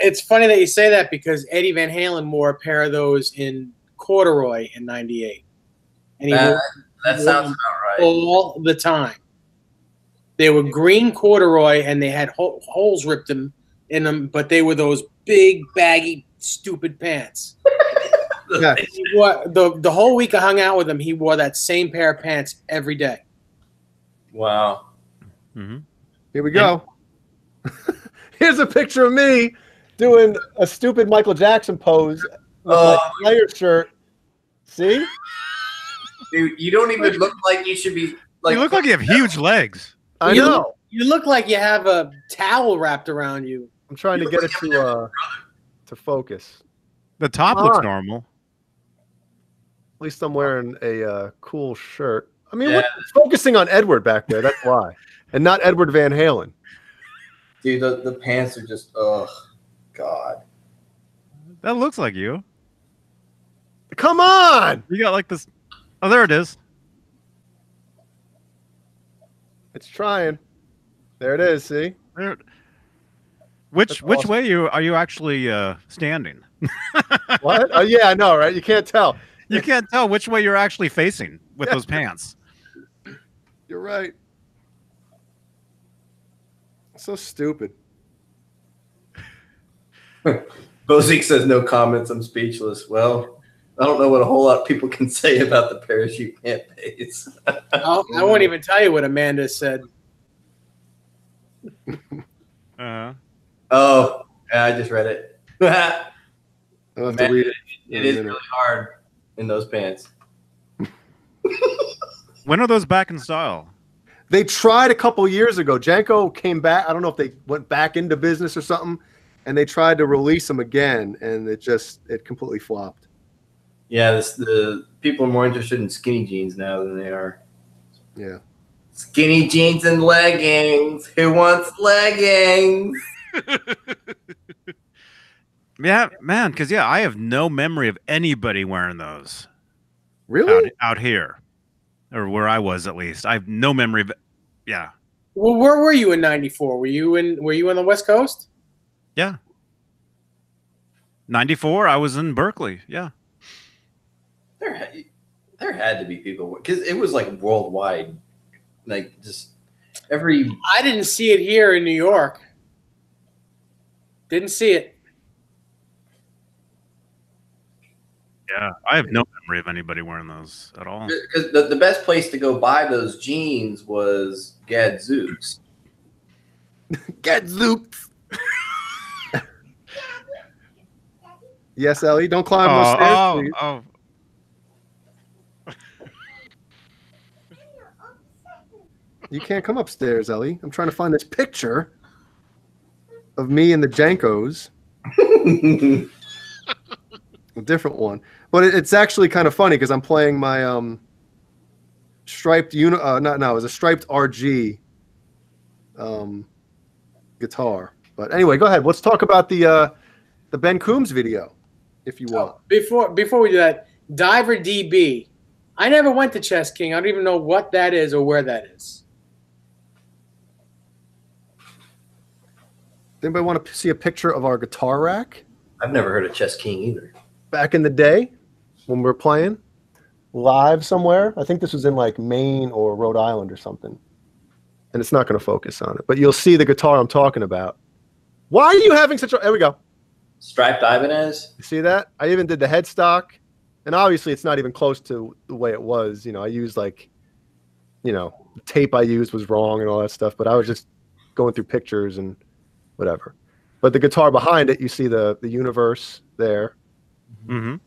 It's funny that you say that because Eddie Van Halen wore a pair of those in corduroy in 98. And that sounds about right. All the time. They were green corduroy and they had holes ripped in them, but they were those big, baggy, stupid pants. Yeah. The whole week I hung out with him, he wore that same pair of pants every day. Wow. Mm-hmm. Here we go. Here's a picture of me doing a stupid Michael Jackson pose with my player shirt. See? Dude, you don't even look like you should be like. You look like you have huge legs. I know. You look like you have a towel wrapped around you. I'm trying to get it to focus. The top looks normal. At least I'm wearing a cool shirt. I mean, we're focusing on Edward back there. That's why. And not Edward Van Halen. Dude, the pants are just, ugh, God. That looks like you. Come on! You got like this. Oh, there it is. It's trying. There it is, see? There. Which way are you actually standing? What? Oh yeah, I know, right? You can't tell. You can't tell which way you're actually facing with those pants. You're right. So stupid. Bozic says no comments. I'm speechless. Well, I don't know what a whole lot of people can say about the parachute pant base. I won't even tell you what Amanda said. Oh, yeah, I just read it. I'll have to read it. It is really hard in those pants. When are those back in style? They tried a couple years ago. Janko came back. I don't know if they went back into business or something, and they tried to release them again, and it completely flopped. Yeah, the people are more interested in skinny jeans now than they are. Yeah. Skinny jeans and leggings. Who wants leggings? Yeah, man, because I have no memory of anybody wearing those. Really? Out here, or where I was at least. I have no memory of. Yeah. Well, where were you in '94? Were you on the West Coast? Yeah. '94, I was in Berkeley. Yeah. There had to be people, because it was like worldwide, like just every. I didn't see it here in New York. Didn't see it. Yeah, I have no memory of anybody wearing those at all. Because the best place to go buy those jeans was Gadzooks. Gadzooks. Yes, Ellie, don't climb those stairs, please. Oh. You can't come upstairs, Ellie. I'm trying to find this picture of me and the Jankos. A different one. But it's actually kind of funny because I'm playing my striped it was a striped RG guitar. But anyway, go ahead. Let's talk about the Ben Coombs video, if you want. Before we do that, Diver DB. I never went to Chess King. I don't even know what that is or where that is. Anybody want to see a picture of our guitar rack? I've never heard of Chess King either. Back in the day when we were playing live somewhere. I think this was in like Maine or Rhode Island or something. And it's not going to focus on it. But you'll see the guitar I'm talking about. Why are you having such a... There we go. Striped Ibanez? You see that? I even did the headstock. And obviously it's not even close to the way it was. I used like, the tape I used was wrong and all that stuff. But I was just going through pictures and whatever. But the guitar behind it, you see the universe there. Mm-hmm.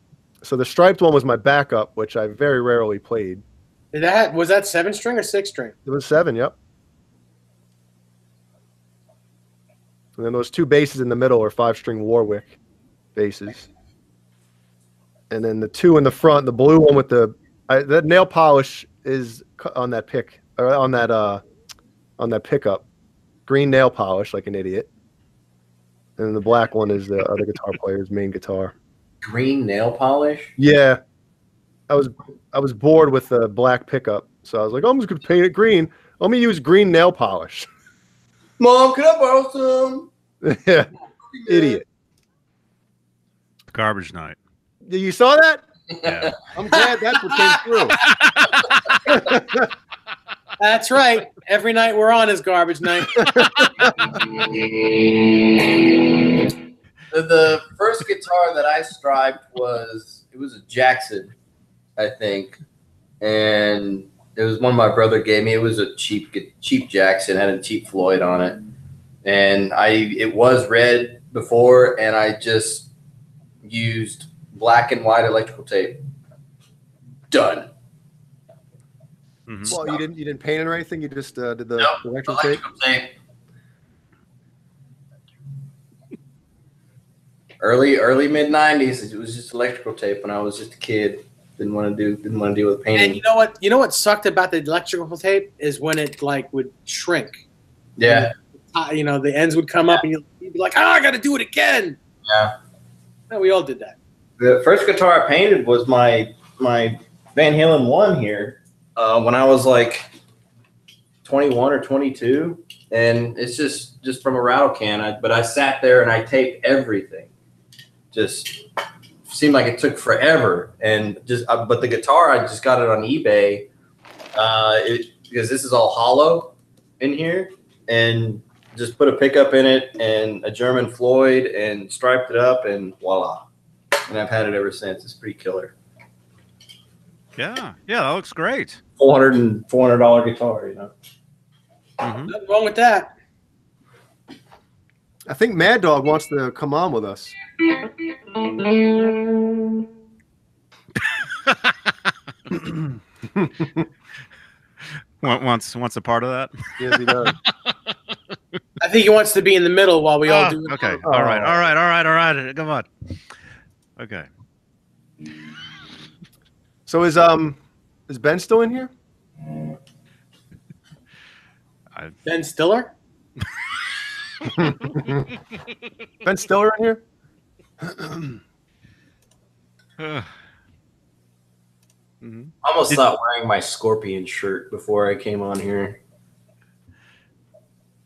So the striped one was my backup, which I very rarely played. Was that 7-string or 6-string? It was 7, yep. And then those two basses in the middle are 5-string Warwick basses. And then the two in the front, the blue one with that nail polish is on that pick, or on that pickup. Green nail polish like an idiot. And the black one is the other guitar player's main guitar. Green nail polish? Yeah. I was bored with the black pickup. So I was like, I'm just going to paint it green. Let me use green nail polish. Mom, can I borrow some? Yeah. Idiot. Garbage night. You saw that? Yeah. I'm glad that's what came through. That's right. Every night we're on is garbage night. The first guitar that I striped was a Jackson, I think, and it was one my brother gave me. It was a cheap Jackson, had a cheap Floyd on it, and it was red before, and I just used black and white electrical tape. Done. Mm-hmm. Well, you didn't paint it or anything. You just did the electrical tape. Early mid '90s. It was just electrical tape when I was just a kid. Didn't want to deal with painting. And you know what sucked about the electrical tape is when it would shrink. Yeah. The ends would come up and you'd be like, I got to do it again. Yeah. No, we all did that. The first guitar I painted was my Van Halen 1 here. When I was like 21 or 22, and it's just from a rattle can. But I sat there and I taped everything. Just seemed like it took forever, and but the guitar, I just got it on eBay because this is all hollow in here, and just put a pickup in it and a German Floyd and striped it up, and voila. And I've had it ever since. It's pretty killer. Yeah, that looks great. $400 guitar, you know. Nothing wrong with that. I think Mad Dog wants to come on with us. wants a part of that? Yes, he does. I think he wants to be in the middle while we all do it. Okay. All right. Come on. Okay. So is Ben still in here? Ben Stiller? Ben Stiller in here? I almost thought wearing my Scorpion shirt before I came on here.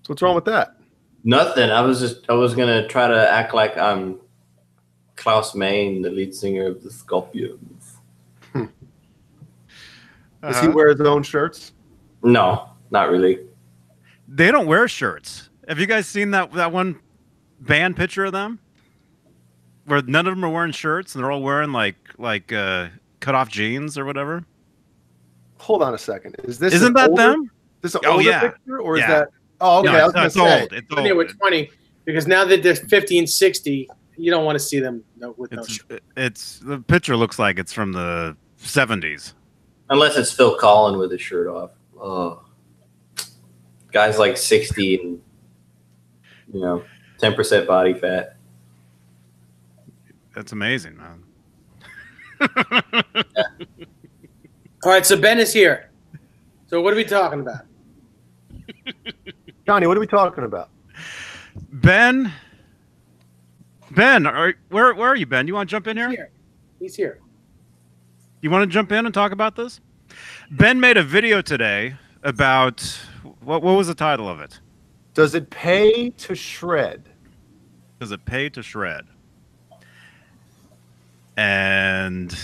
So what's wrong with that? Nothing. I was gonna try to act like I'm Klaus Main, the lead singer of the Scorpions. Does he wear his own shirts? No, not really. They don't wear shirts. Have you guys seen that one band picture of them, where none of them are wearing shirts and they're all wearing like cut off jeans or whatever? Hold on a second. Isn't that them? This an older picture, or is that? Oh, okay. No, I was gonna say. It's When they were 20, because now that they're 50 and 60, you don't want to see them with no shirt. It's the picture looks like it's from the 70s. Unless it's Phil Collin with his shirt off. Oh, guy's like 60 and 10% body fat. That's amazing, man. Yeah. All right, so Ben is here. So what are we talking about? Johnny, what are we talking about? Ben, where are you, Ben? You want to jump in here? He's here. You want to jump in and talk about this? Ben made a video today about what was the title of it? Does it pay to shred? Does it pay to shred? And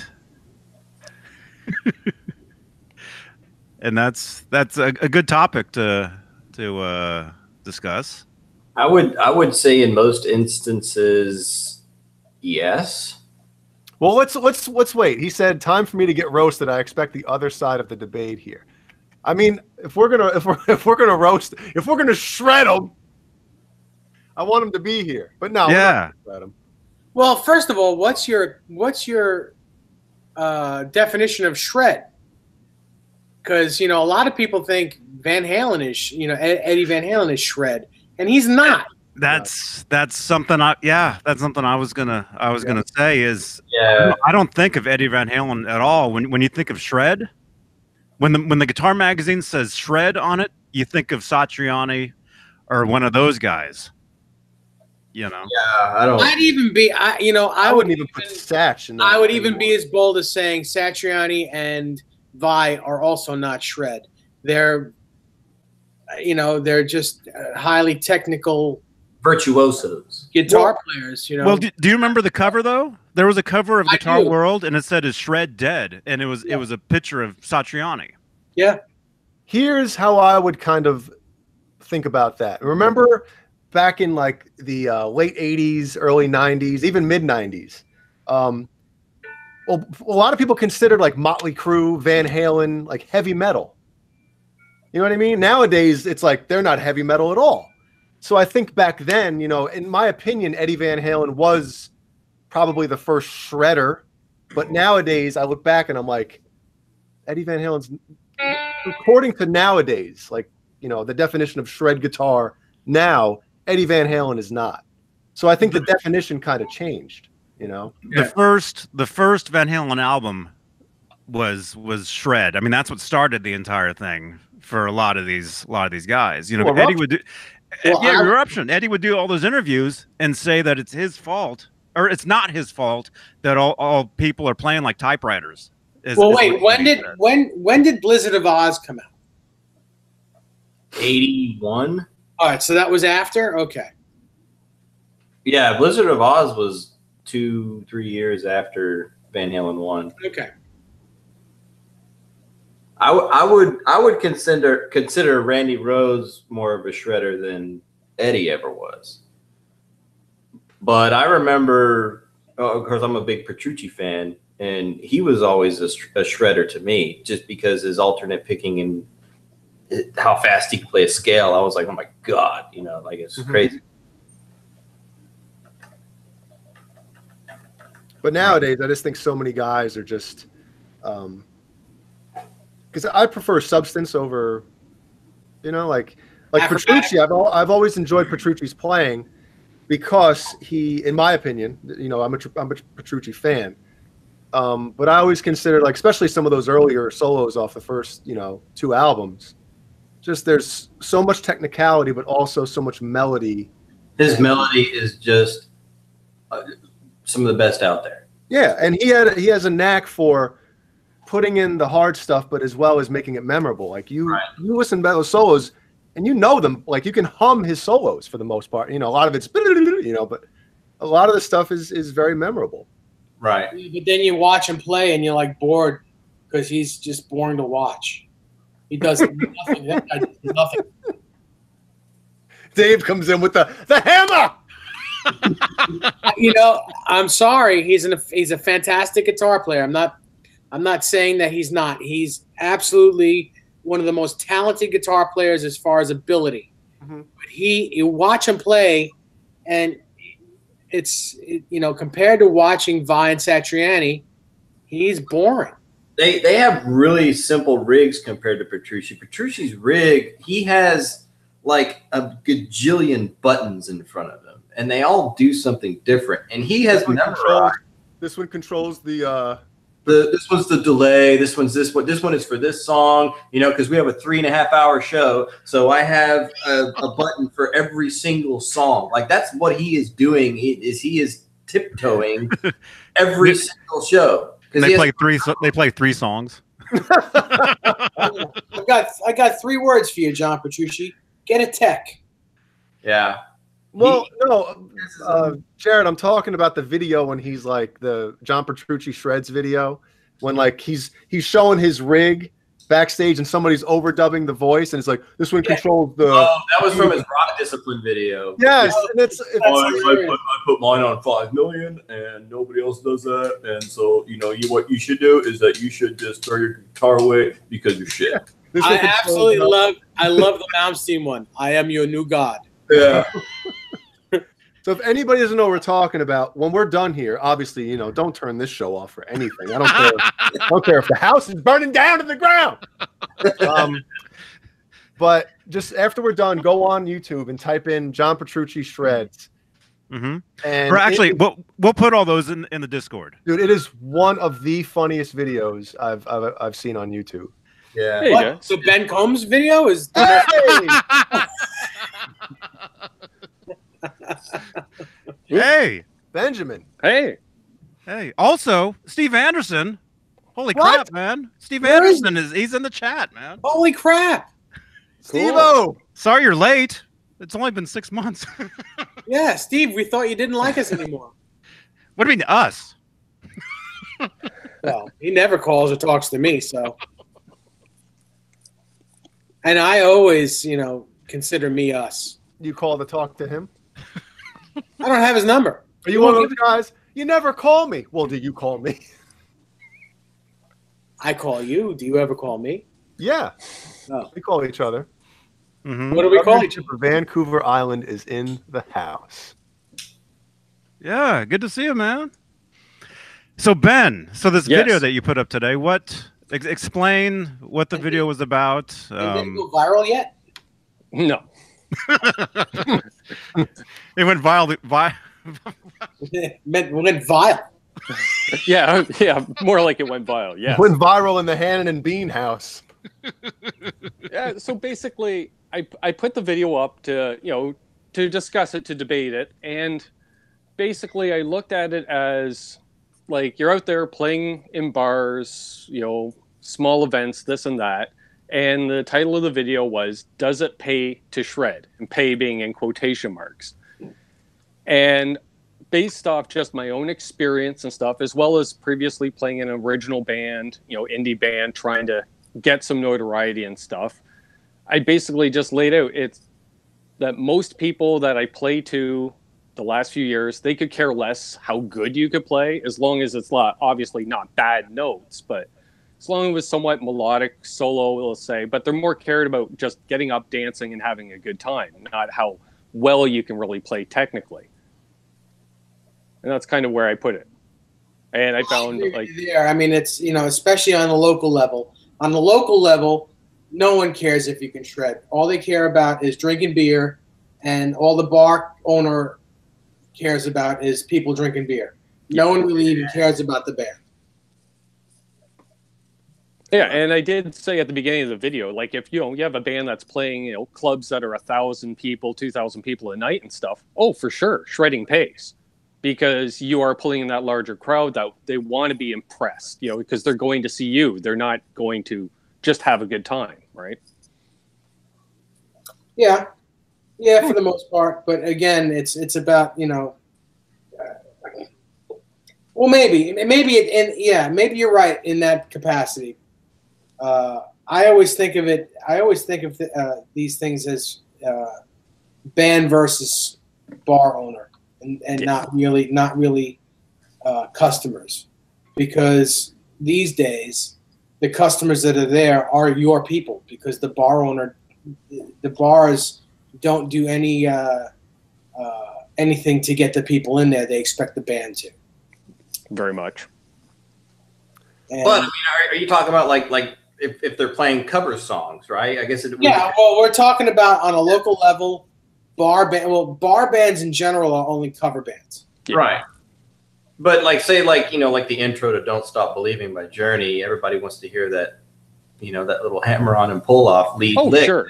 and that's a good topic to discuss. I would say in most instances, yes. Well, let's wait. He said, "Time for me to get roasted. I expect the other side of the debate here." I mean, if we're gonna shred him, I want him to be here. But no, yeah. Shred him. Well, first of all, what's your definition of shred? Because a lot of people think Van Halen is Eddie Van Halen is shred, and he's not. That's something that's something I was gonna say is yeah. I don't think of Eddie Van Halen at all when you think of shred. When the Guitar Magazine says shred on it, you think of Satriani or one of those guys. Yeah, I don't. I'd even be I wouldn't even put Satch in that. I would even be as bold as saying Satriani and Vi are also not shred. They're just highly technical virtuosos guitar players. Well, do you remember the cover though? There was a cover of Guitar World, and it said "Is Shred Dead?" and it was a picture of Satriani. Yeah. Here's how I would kind of think about that. Remember back in like the late 80s, early 90s, even mid 90s. Well, a lot of people considered like Motley Crue, Van Halen, like heavy metal. You know what I mean? Nowadays, it's like they're not heavy metal at all. So I think back then, in my opinion, Eddie Van Halen was probably the first shredder. But nowadays, I look back and I'm like, Eddie Van Halen's, according to nowadays, like, the definition of shred guitar now, Eddie Van Halen is not. So I think the definition kind of changed, The first Van Halen album was shred. I mean, that's what started the entire thing for a lot of these guys. Eddie would do Eruption. Eddie would do all those interviews and say that it's his fault, or it's not his fault that all people are playing like typewriters. Wait, when did Blizzard of Oz come out? 81. All right, so that was after? Okay. Yeah, Blizzard of Oz was 2-3 years after Van Halen 1. Okay. I would consider Randy Rhoads more of a shredder than Eddie ever was. But I remember, of course, I'm a big Petrucci fan, and he was always a shredder to me, just because his alternate picking and how fast he could play a scale. I was like, oh my god, you know, like it's crazy. But nowadays, I just think so many guys are just, because I prefer substance over, you know, like Petrucci. I've always enjoyed Petrucci's playing because he, in my opinion, you know, I'm a Petrucci fan. But I always consider, like, especially some of those earlier solos off the first, you know, 2 albums, just there's so much technicality, but also so much melody. His melody is just some of the best out there. Yeah, and he has a knack for putting in the hard stuff, but as well as making it memorable. Like you listen to those solos, and you know them. Like you can hum his solos for the most part. You know, a lot of it's, you know, but a lot of the stuff is very memorable. Right. But then you watch him play, and you're like bored because he's just boring to watch. He does nothing. That guy does nothing. Dave comes in with the hammer. You know, I'm sorry. He's a fantastic guitar player. I'm not saying that he's not. He's absolutely one of the most talented guitar players as far as ability. But you watch him play, and you know, compared to watching Vi and Satriani, he's boring. They have really simple rigs compared to Petrucci. Petrucci's rig, he has like a gajillion buttons in front of him, and they all do something different. And he has memorized. This one controls the. This one's the delay. This one's this one. This one is for this song. You know, because we have a 3.5-hour show, so I have a button for every single song. Like that's what he is doing. He is tiptoeing every single show. They play 3 songs. I got 3 words for you, John Petrucci. Get a tech. Yeah. Well, no, Jared, I'm talking about the video when he's like the John Petrucci Shreds video, when like he's showing his rig backstage and somebody's overdubbing the voice, and it's like this one controls the. Oh, that was from his Rock Discipline video. Yes, and I put mine on 5 million, and nobody else does that, and so you know what you should do is that you should just throw your guitar away because you're shit. I absolutely love the Malmsteen one. I am your new god. Yeah. So if anybody doesn't know what we're talking about, when we're done here, obviously, you know, don't turn this show off for anything. I don't care. I don't care if the house is burning down to the ground. But just after we're done, go on YouTube and type in John Petrucci Shreds. And actually, we'll put all those in the Discord. Dude, it is one of the funniest videos I've seen on YouTube. Yeah. There you go. So Ben Combs' video is. Hey, Benjamin. Hey. Also, Steve Anderson. Holy crap, man! Steve Anderson he's in the chat, man. Holy crap, Steve-O. Sorry you're late. It's only been 6 months. Yeah, Steve, we thought you didn't like us anymore. What do you mean us? Well, he never calls or talks to me, so. And I always, you know, consider me us. You call to talk to him? I don't have his number. Are you one of those guys? You never call me. Well, do you call me? I call you. Do you ever call me? Yeah. Oh. We call each other. What do we call each other? Vancouver Island is in the house. Yeah, good to see you, man. So Ben, this video that you put up today, explain what the video was about. Did it go viral yet? No. It went viral. It went vile. Yeah, more like it went viral. Yeah, Went viral in the Hannon and Beane house. Yeah. So basically, I put the video up to discuss it, to debate it, and basically I looked at it as like you're out there playing in bars, small events, this and that, And the title of the video was, "Does it pay to shred?" And pay being in quotation marks. And based off just my own experience and stuff, as well as previously playing in an original band, indie band, trying to get some notoriety and stuff, I basically just laid out it's that most people that I play to the last few years, they could care less how good you could play, as long as it's obviously not bad notes, but as long as it was somewhat melodic, solo, let's say, but they're more cared about just getting up, dancing, and having a good time, not how well you can really play technically. And that's kind of where I put it. And I found I mean, it's, especially on the local level. On the local level, no one cares if you can shred. All they care about is drinking beer, and all the bar owner cares about is people drinking beer. No one really even cares about the band. Yeah, and I did say at the beginning of the video, like if you have a band that's playing, clubs that are 1,000 people, 2,000 people a night and stuff, oh, for sure, shredding pays, because you are pulling in that larger crowd that they want to be impressed, because they're going to see you. They're not going to just have a good time, right? Yeah, for the most part. But again, it's about well, maybe you're right in that capacity. I always think of it. I always think of these things as band versus bar owner, and not really customers, because these days the customers that are there are your people, because the bars don't do anything to get the people in there. They expect the band to. Very much. But I mean, are you talking about like if they're playing cover songs, right? I guess it. Yeah. Well, we're talking about on a local level, bar band. Well, bar bands in general are only cover bands. Yeah. Right. But like like the intro to "Don't Stop Believing" by Journey, everybody wants to hear that, that little hammer-on and pull-off lead lick. Sure.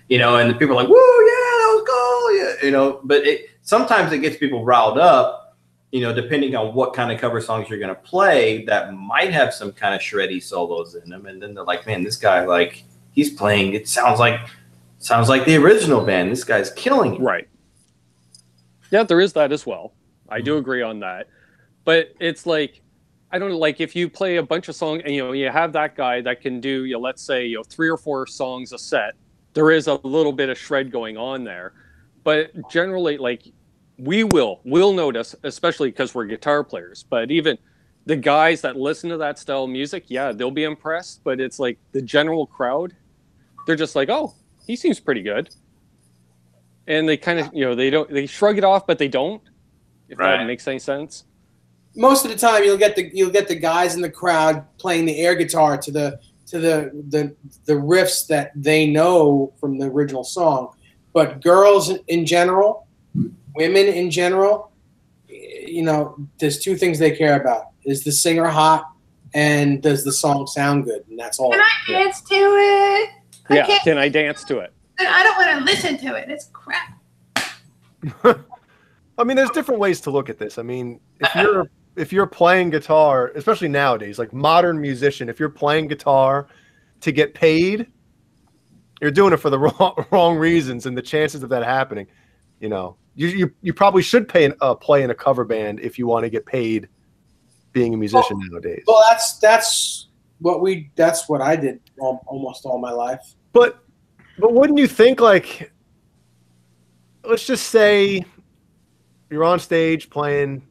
And the people are like, "Woo, yeah, that was cool," yeah, But sometimes it gets people riled up, depending on what kind of cover songs you're going to play that might have some kind of shreddy solos in them, and then they're like, "Man, this guy, he's playing. It sounds like the original band. This guy's killing it." Right. Yeah, there is that as well. I do agree on that. But it's like, I don't know, like if you play a bunch of songs and, you have that guy that can do, let's say, 3 or 4 songs a set, there is a little bit of shred going on there. But generally, we'll notice, especially because we're guitar players, but even the guys that listen to that style of music, yeah, they'll be impressed. But it's like the general crowd, they're just like, oh, he seems pretty good. And they kind of, they shrug it off, but they don't, if that makes any sense. Most of the time, you'll get the guys in the crowd playing the air guitar to the riffs that they know from the original song. But girls in general, women in general, there's 2 things they care about: is the singer hot, and does the song sound good? And that's all. Can I dance to it? Can I dance to it? I don't want to listen to it. It's crap. I mean, there's different ways to look at this. I mean, if you're playing guitar, especially nowadays, like modern musician, if you're playing guitar to get paid, you're doing it for the wrong reasons, and the chances of that happening, you probably should play in a cover band if you want to get paid being a musician nowadays. Well, that's what I did almost all my life. But wouldn't you think, like, let's just say you're on stage playing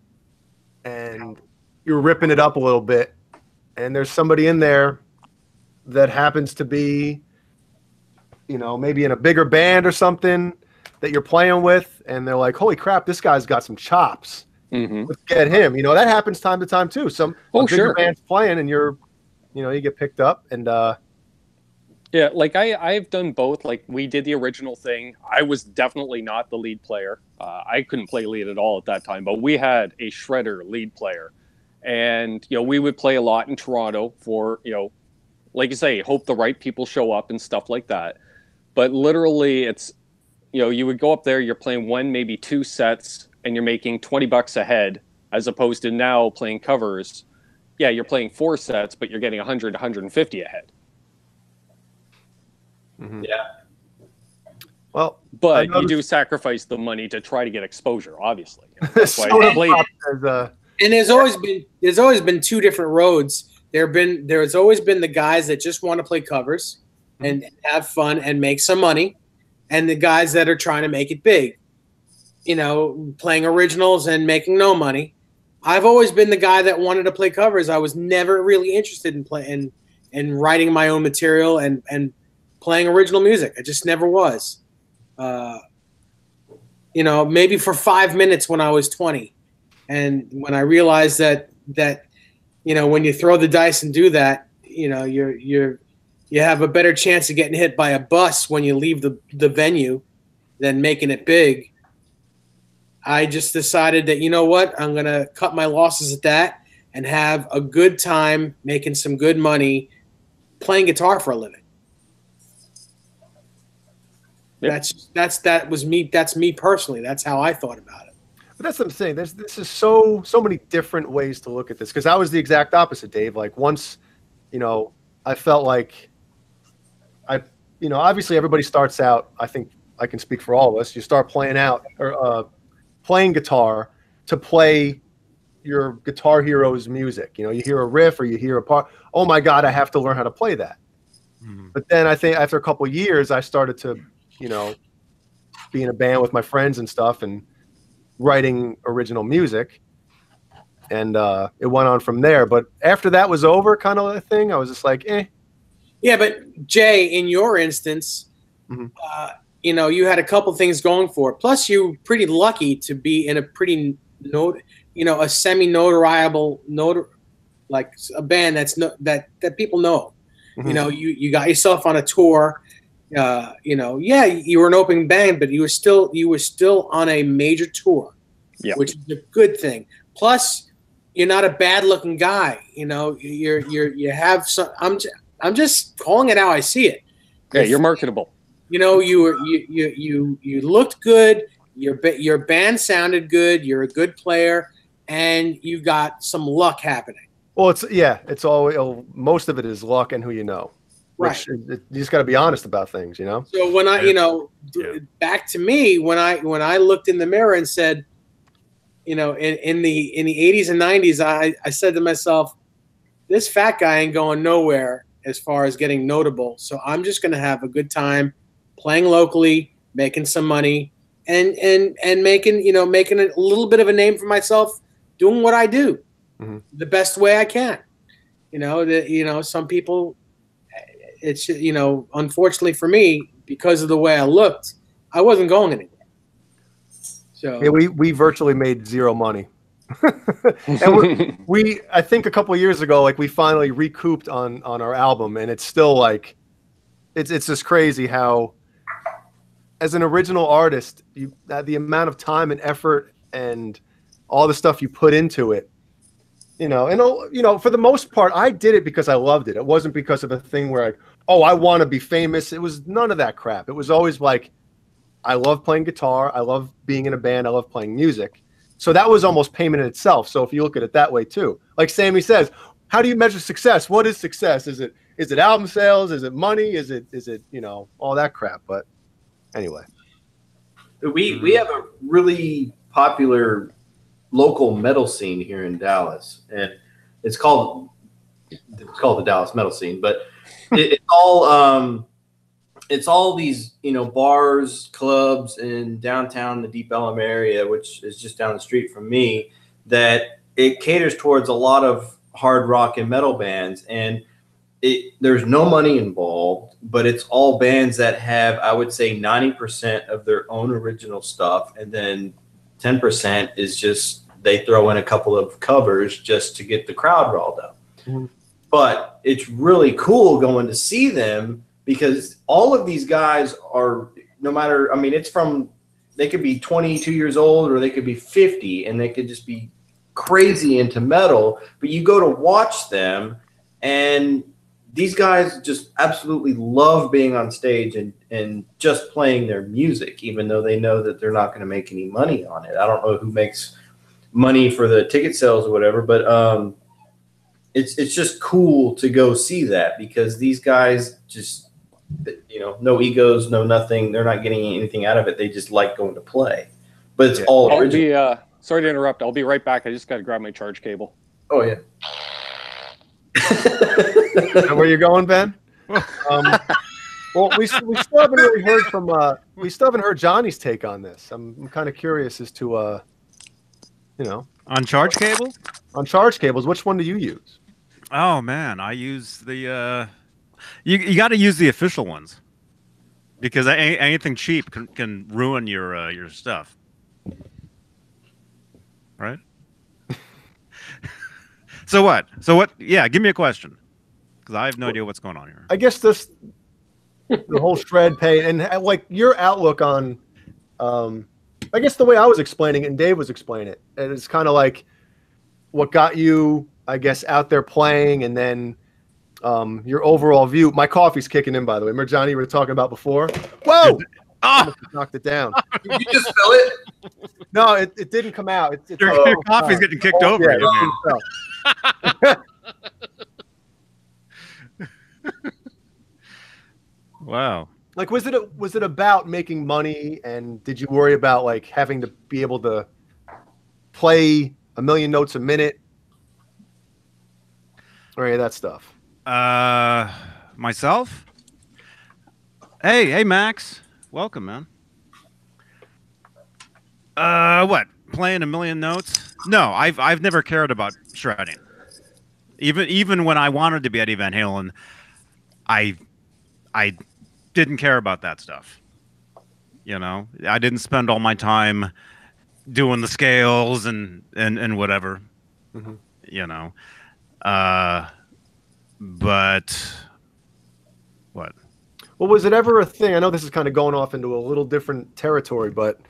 and you're ripping it up a little bit, and there's somebody in there that happens to be, maybe in a bigger band or something that you're playing with, and they're like, "Holy crap, this guy's got some chops. Let's get him." That happens time to time too. Some bigger band's playing, and you get picked up, and yeah, like I've done both. Like we did the original thing. I was definitely not the lead player. I couldn't play lead at all at that time, but we had a shredder lead player, and we would play a lot in Toronto for like you say, hope the right people show up and stuff like that. But literally, it's you would go up there, you're playing 1, maybe 2 sets, and you're making $20 a head, as opposed to now playing covers. Yeah, you're playing 4 sets, but you're getting 100, 150 a head. Mm-hmm. Yeah. Well, but you do sacrifice the money to try to get exposure, obviously. That's why Sort of played. And there's always been two different roads. There's always been the guys that just want to play covers and have fun and make some money, and the guys that are trying to make it big. You know, playing originals and making no money. I've always been the guy that wanted to play covers. I was never really interested in playing and writing my own material and playing original music. I just never was. You know, maybe for 5 minutes when I was 20. And when I realized that you know, when you throw the dice and do that, you know, you have a better chance of getting hit by a bus when you leave the venue than making it big. I just decided that, you know what, I'm going to cut my losses at that and have a good time making some good money playing guitar for a living. Yep. That's me personally. That's how I thought about it. But that's what I'm saying. This is so many different ways to look at this, because I was the exact opposite, Dave. Like, once, you know, I felt like you know, obviously everybody starts out, I think I can speak for all of us, you start playing out or playing guitar to play your Guitar Hero's music. You know, you hear a riff or you hear a part, oh my God, I have to learn how to play that. But then I think after a couple of years, I started to, you know, be in a band with my friends and stuff and writing original music. And it went on from there. But after that was over, kind of a thing, I was just like, eh. Yeah, but Jay, in your instance, you know, you had a couple things going for it. Plus, you were pretty lucky to be in a pretty a semi-notariable like a band that people know. You know, you got yourself on a tour. You know, yeah, you were an opening band, but you were still on a major tour, which is a good thing. Plus, you're not a bad-looking guy. You know, you have some. I'm just calling it how I see it. Yeah, you're marketable. You know, you looked good. Your band sounded good. You're a good player, and you got some luck happening. Well, it's always, most of it is luck and who you know. Right. You just got to be honest about things, you know. So when I, you know, back to me, when I looked in the mirror and said, you know, in the 80s and 90s, I said to myself, this fat guy ain't going nowhere as far as getting notable. So I'm just going to have a good time playing locally, making some money, and making a little bit of a name for myself, doing what I do the best way I can. You know, some people, it's, you know, unfortunately for me, because of the way I looked, I wasn't going anywhere. So yeah, we virtually made zero money. And we I think a couple of years ago, like, we finally recouped on our album, and it's still like it's just crazy how, as an original artist, the amount of time and effort and all the stuff you put into it, you know, and you know, for the most part, I did it because I loved it. It wasn't because of a thing where, like, oh, I want to be famous. It was none of that crap. It was always like, I love playing guitar. I love being in a band. I love playing music. So that was almost payment in itself. So if you look at it that way too, like Sammy says, how do you measure success? What is success? Is it album sales? Is it money? Is it, you know, all that crap? But anyway, we have a really popular local metal scene here in Dallas, and it's called the Dallas metal scene, but it's all these, you know, bars, clubs in downtown, the Deep Ellum area, which is just down the street from me, that it caters towards a lot of hard rock and metal bands. And there's no money involved, but it's all bands that have, I would say, 90% of their own original stuff. And then 10% is just, they throw in a couple of covers just to get the crowd riled up. But it's really cool going to see them, because all of these guys are, no matter, I mean, they could be 22 years old or they could be 50, and they could just be crazy into metal. But you go to watch them, and these guys just absolutely love being on stage and just playing their music, even though they know that they're not going to make any money on it. I don't know who makes money for the ticket sales or whatever, but it's just cool to go see that, because these guys just, you you know, no egos, no nothing. They're not getting anything out of it. They just like going to play. But it's all original. Sorry to interrupt. I'll be right back. I just got to grab my charge cable. Oh, yeah. Is that where you're going, Ben? Well, we still haven't really heard from we still haven't heard Johnny's take on this. I'm kind of curious as to you know, on charge cables. On charge cables, which one do you use? Oh man, I use the you got to use the official ones because anything cheap can ruin your stuff, right? So what? Yeah, give me a question because I have no idea what's going on here. I guess the whole shred pay and like your outlook on, I guess the way I was explaining it and Dave was explaining it, and it's kind of like what got you, I guess, out there playing, and then your overall view. My coffee's kicking in, by the way. Remember, Johnny, we were talking about before? Whoa! Oh! Knocked it down. Did you just spill it? No, it didn't come out. Your coffee's getting kicked over. Yeah, wow. Like, was it about making money, and did you worry about like having to be able to play 1 million notes a minute or any of that stuff? Myself? Hey, Max. Welcome, man. What? Playing 1 million notes? No, I've never cared about shredding. Even when I wanted to be Eddie Van Halen, I didn't care about that stuff. You know, I didn't spend all my time doing the scales and whatever. Mm-hmm. You know, but what? Well, was it ever a thing? I know this is kind of going off into a little different territory, but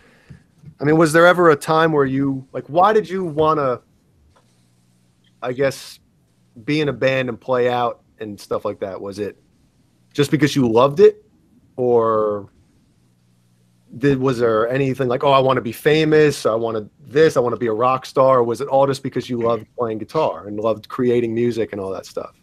I mean, was there ever a time where you like? Why did you want to, I guess, be in a band and play out and stuff like that? Was it just because you loved it, or was there anything like, oh, I want to be famous, I want to be a rock star, or was it all just because you loved playing guitar and loved creating music and all that stuff?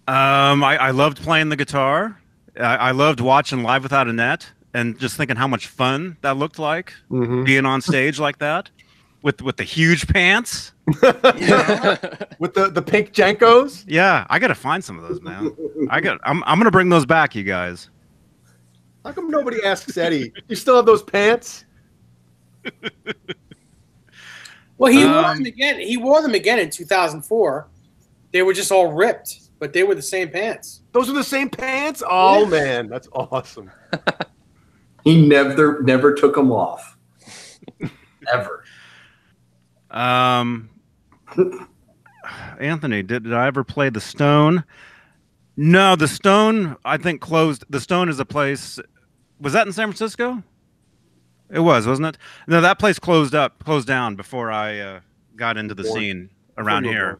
I loved playing the guitar. I loved watching Live Without a Net and just thinking how much fun that looked like, being on stage like that with the huge pants. Yeah. With the pink Jenkos. Yeah, I gotta find some of those, man. I'm gonna bring those back, you guys. How come nobody asks Eddie? You still have those pants? Well, he wore them again. He wore them again in 2004. They were just all ripped, but they were the same pants. Those are the same pants? Oh, yeah. Man, that's awesome. He never took them off. Ever. Anthony, did I ever play the Stone? No, the Stone I think closed. The Stone is a place. Was that in San Francisco? It was, wasn't it? No, that place closed down before I got into the scene around here.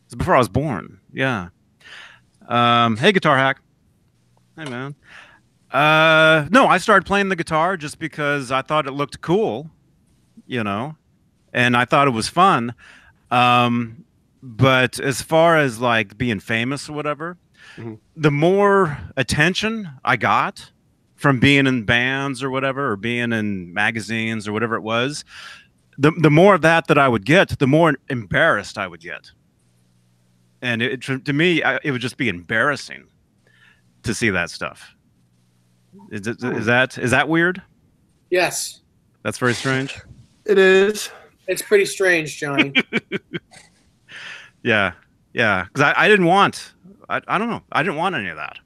It's before I was born. Yeah. Hey, Guitar Hack. Hey, man. No, I started playing the guitar just because I thought it looked cool, you know, and I thought it was fun. But as far as like being famous or whatever, the more attention I got from being in bands or whatever, or being in magazines or whatever it was, the more of that I would get, the more embarrassed I would get. And to me, it would just be embarrassing to see that stuff. Is that weird? Yes. That's very strange. It is. It's pretty strange, Johnny. Yeah. Because I didn't want. I don't know. I didn't want any of that.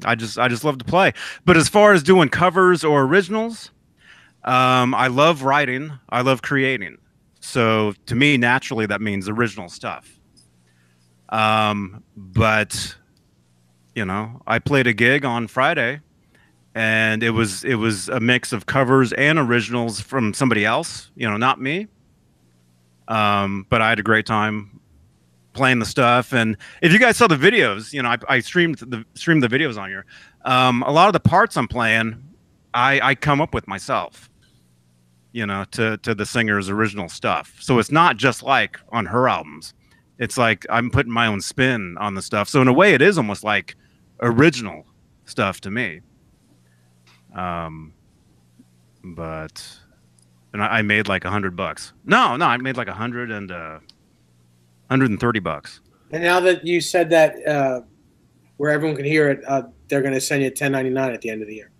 I just love to play. But as far as doing covers or originals, I love writing. I love creating. So to me, naturally, that means original stuff. But you know, I played a gig on Friday, and it was a mix of covers and originals from somebody else. You know, not me. But I had a great time playing the stuff. And if you guys saw the videos, you know, I streamed the videos on here. A lot of the parts I'm playing, I come up with myself, you know, to the singer's original stuff. So it's not just like on her albums. It's like I'm putting my own spin on the stuff. So in a way, it is almost like original stuff to me. But and I made like $100. No, I made like $130. And now that you said that, where everyone can hear it, they're going to send you $10.99 at the end of the year.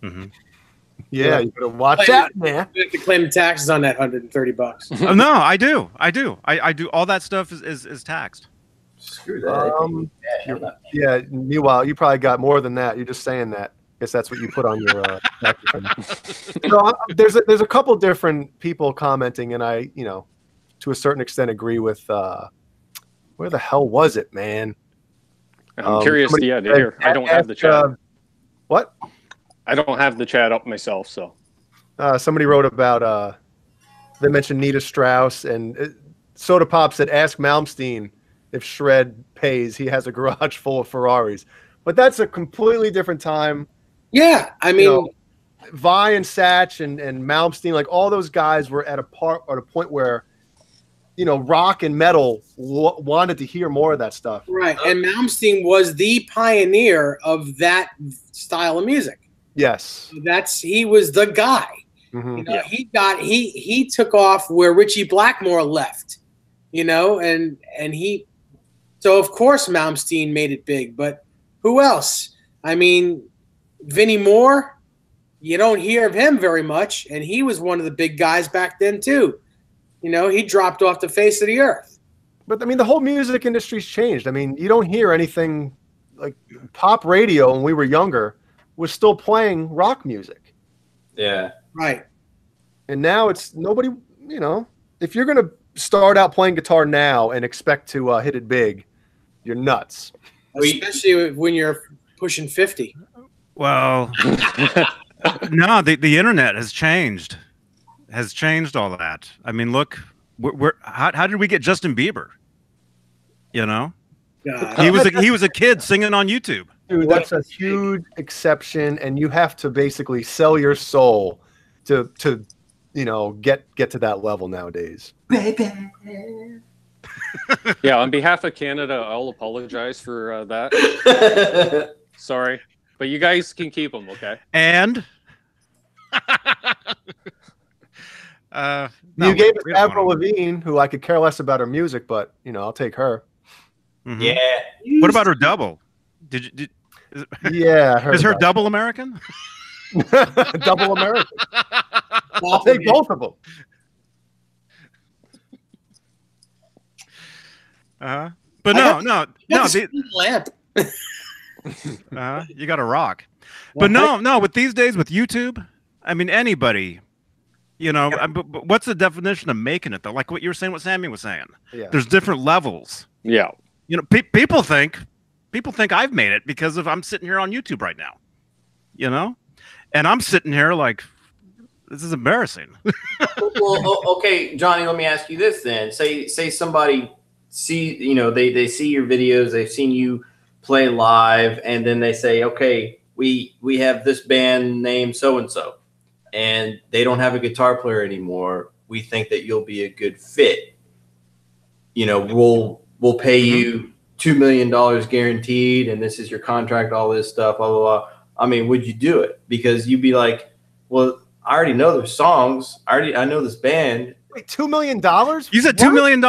Mm-hmm. Yeah, you better watch out, man. You have to claim taxes on that $130. No, I do. I do all that stuff is taxed. Screw that. Yeah. Meanwhile, you probably got more than that. You're just saying that. I guess that's what you put on your. So there's a couple different people commenting, and I, to a certain extent, agree with. Where the hell was it, man? I'm curious. To hear. I don't have the chat. What? I don't have the chat up myself, so. Somebody wrote about. They mentioned Nita Strauss, and Soda Pop said, "Ask Malmsteen if Shred pays. He has a garage full of Ferraris." But that's a completely different time. Yeah, I mean, Vi and Satch and Malmsteen, like all those guys were at a point where, rock and metal wanted to hear more of that stuff. Right, and Malmsteen was the pioneer of that style of music. Yes, he was the guy. Mm-hmm. He took off where Richie Blackmore left. And he, so of course Malmsteen made it big, but who else? I mean, Vinnie Moore, you don't hear of him very much, and he was one of the big guys back then too. He dropped off the face of the earth. But I mean, the whole music industry's changed. I mean, you don't hear anything like pop radio when we were younger was still playing rock music. Yeah. Right. And now it's nobody, if you're going to start out playing guitar now and expect to hit it big, you're nuts. Especially when you're pushing 50. Well, no, the internet has changed all of that. I mean, look, how did we get Justin Bieber? God. He was a kid singing on YouTube. Dude, that's a huge exception, and you have to basically sell your soul to get to that level nowadays. Yeah, on behalf of Canada, I'll apologize for that. Sorry, but you guys can keep them, okay? And you gave us Avril Lavigne, who I could care less about her music, but I'll take her. Mm-hmm. Yeah. What about her double? Yeah. Is her double American? Double American. I'll take both of them. But no. Lamp. You got to rock. But no. With these days with YouTube, I mean anybody. But what's the definition of making it though? Like what you were saying, what Sammy was saying. Yeah. There's different levels. Yeah. People think I've made it because I'm sitting here on YouTube right now. And I'm sitting here like, this is embarrassing. Well, okay, Johnny, let me ask you this then. Say somebody they see your videos, they've seen you play live, and then they say, okay, we have this band named so-and-so, and they don't have a guitar player anymore. We think that you'll be a good fit. We'll pay you $2 million guaranteed, and this is your contract, all this stuff, blah, blah, blah. I mean, would you do it? Because you'd be like, well, I already know their songs. I know this band. Wait, $2 million? You said $2 million?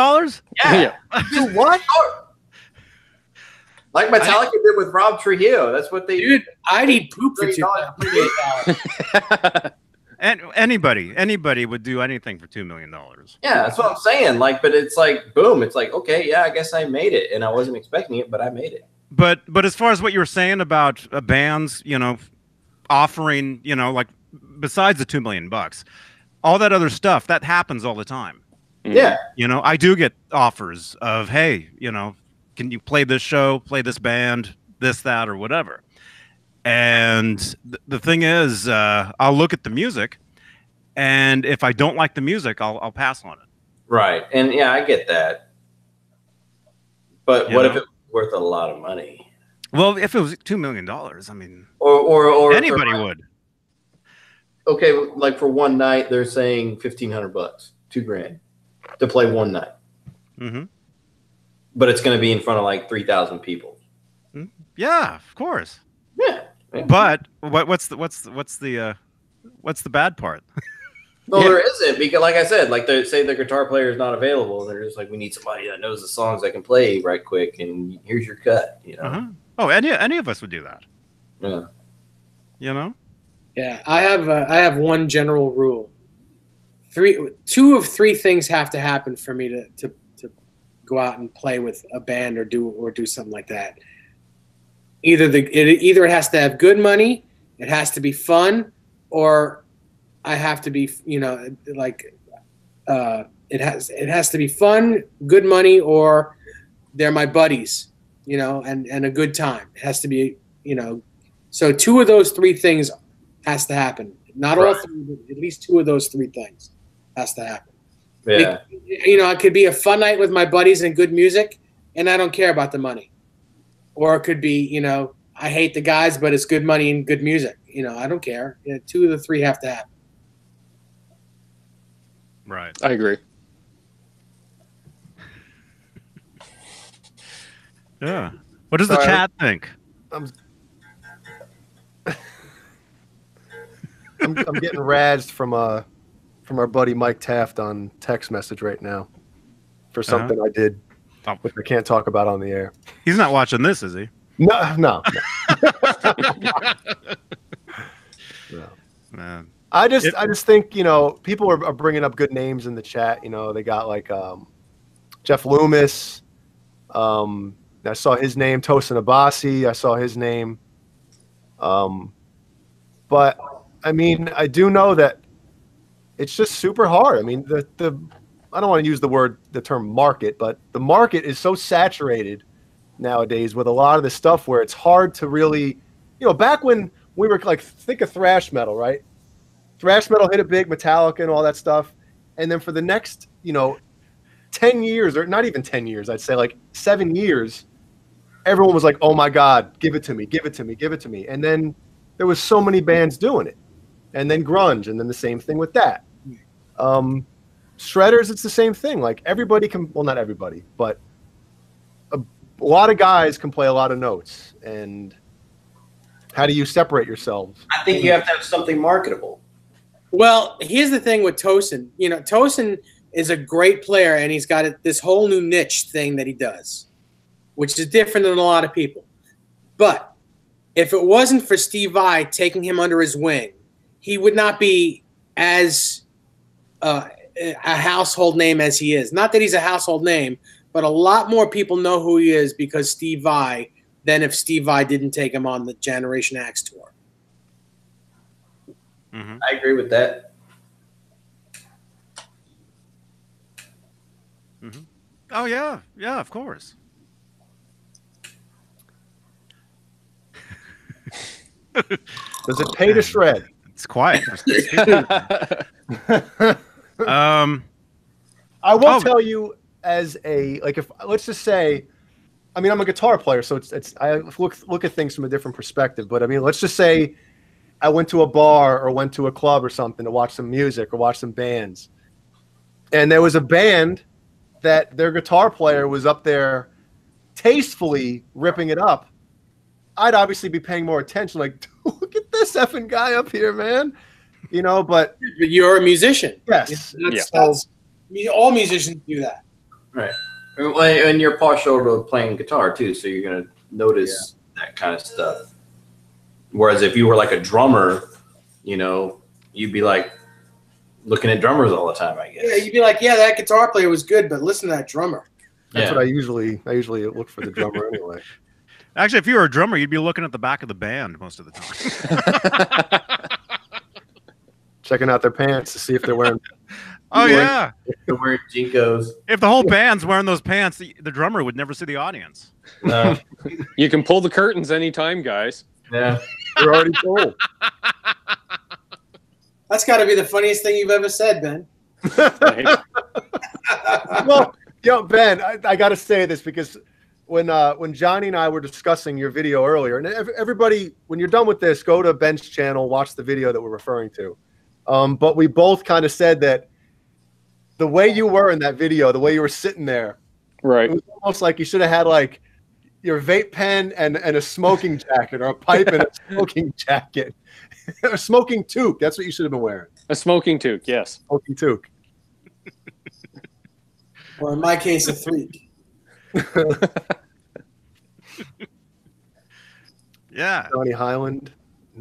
Yeah. Do what? Like Metallica did with Rob Trujillo. That's what they Dude, I'd eat poop for $2 million. And anybody would do anything for $2 million. Yeah, that's what I'm saying. Like, but it's like, boom. It's like, okay, yeah, I guess I made it, and I wasn't expecting it, but I made it. But as far as what you were saying about bands, offering, like besides the $2 million, all that other stuff that happens all the time. Yeah. I do get offers of, hey, can you play this show, play this band, this, that, or whatever. And the thing is, I'll look at the music, and if I don't like the music, I'll pass on it. Right. And yeah, I get that. But what if it was worth a lot of money? Well, if it was $2 million, I mean, or anybody would. Okay, like for one night, they're saying $1,500, $2,000 to play one night. Mm-hmm. But it's going to be in front of like 3,000 people. Yeah, of course. But what's the bad part? No, there isn't, because like I said, like they say the guitar player is not available. They're just like, we need somebody that knows the songs that can play right quick, and here's your cut. You know. Oh, any of us would do that. Yeah. You know. Yeah, I have one general rule. 2 of 3 things have to happen for me to go out and play with a band or do something like that. Either it has to have good money, it has to be fun, or I have to be, you know, like it has to be fun, good money, or they're my buddies, you know, and a good time. It has to be, you know, so 2 of those 3 things has to happen. Not all 3, but at least 2 of those 3 things has to happen. Yeah. You know, it could be a fun night with my buddies and good music, and I don't care about the money. Or it could be, you know, I hate the guys, but it's good money and good music. You know, I don't care. 2 of the 3 have to happen. Right. I agree. Yeah. What does the chat think? I'm getting razzed from our buddy Mike Taft on text message right now for something I did, which I can't talk about on the air. He's not watching this, is he? No. No. Man. I just think, you know, people are bringing up good names in the chat. You know, they got like Jeff Loomis. I saw his name, Tosin Abasi. I saw his name. But I mean, I do know that it's just super hard. I mean, I don't want to use the term market, but the market is so saturated nowadays with a lot of this stuff where it's hard to really, you know, back when we were like, think of thrash metal, right? Thrash metal hit it big, Metallica and all that stuff. And then for the next, you know, 10 years, or not even 10 years, I'd say like 7 years, everyone was like, oh my God, give it to me, give it to me, give it to me. And then there was so many bands doing it. And then grunge, and then the same thing with that. Shredders, it's the same thing. Like everybody can, well, not everybody, but a lot of guys can play a lot of notes. And how do you separate yourselves? I think you have to have something marketable. Well, here's the thing with Tosin. You know, Tosin is a great player, and he's got this whole new niche thing that he does, which is different than a lot of people. But if it wasn't for Steve Vai taking him under his wing, he would not be as a household name as he is. Not that he's a household name, but a lot more people know who he is because Steve Vai than if Steve Vai didn't take him on the Generation X tour. Mm-hmm. I agree with that. Mm-hmm. Oh, yeah. Yeah, of course. Does it pay to shred? It's quiet. I will tell you, as a, like, if let's just say, I mean, I'm a guitar player, so it's I look at things from a different perspective. But I mean, let's just say I went to a bar or went to a club or something to watch some music or watch some bands, and there was a band that their guitar player was up there tastefully ripping it up. I'd obviously be paying more attention, like, look at this effing guy up here, man. You know, but you're a musician. Yes. That's, all musicians do that. Right. And you're partial to playing guitar, too, so you're going to notice that kind of stuff. Whereas if you were like a drummer, you know, you'd be like looking at drummers all the time, I guess. Yeah, you'd be like, yeah, that guitar player was good, but listen to that drummer. That's what I usually look for the drummer anyway. Actually, if you were a drummer, you'd be looking at the back of the band most of the time. Checking out their pants to see if they're wearing. Oh, yeah. If they're wearing Jinkos. If the whole band's wearing those pants, the drummer would never see the audience. No. You can pull the curtains anytime, guys. Yeah. You're already told. That's got to be the funniest thing you've ever said, Ben. Well, yo, Ben, I got to say this because when Johnny and I were discussing your video earlier, and everybody, when you're done with this, go to Ben's channel, watch the video that we're referring to. But we both kind of said that the way you were in that video, the way you were sitting there, right, it was almost like you should have had like your vape pen and a smoking jacket, or a pipe and a smoking jacket, a smoking toque. That's what you should have been wearing. A smoking toque, yes. Smoking toque. Or in my case, a freak. Yeah. Johnny Highland,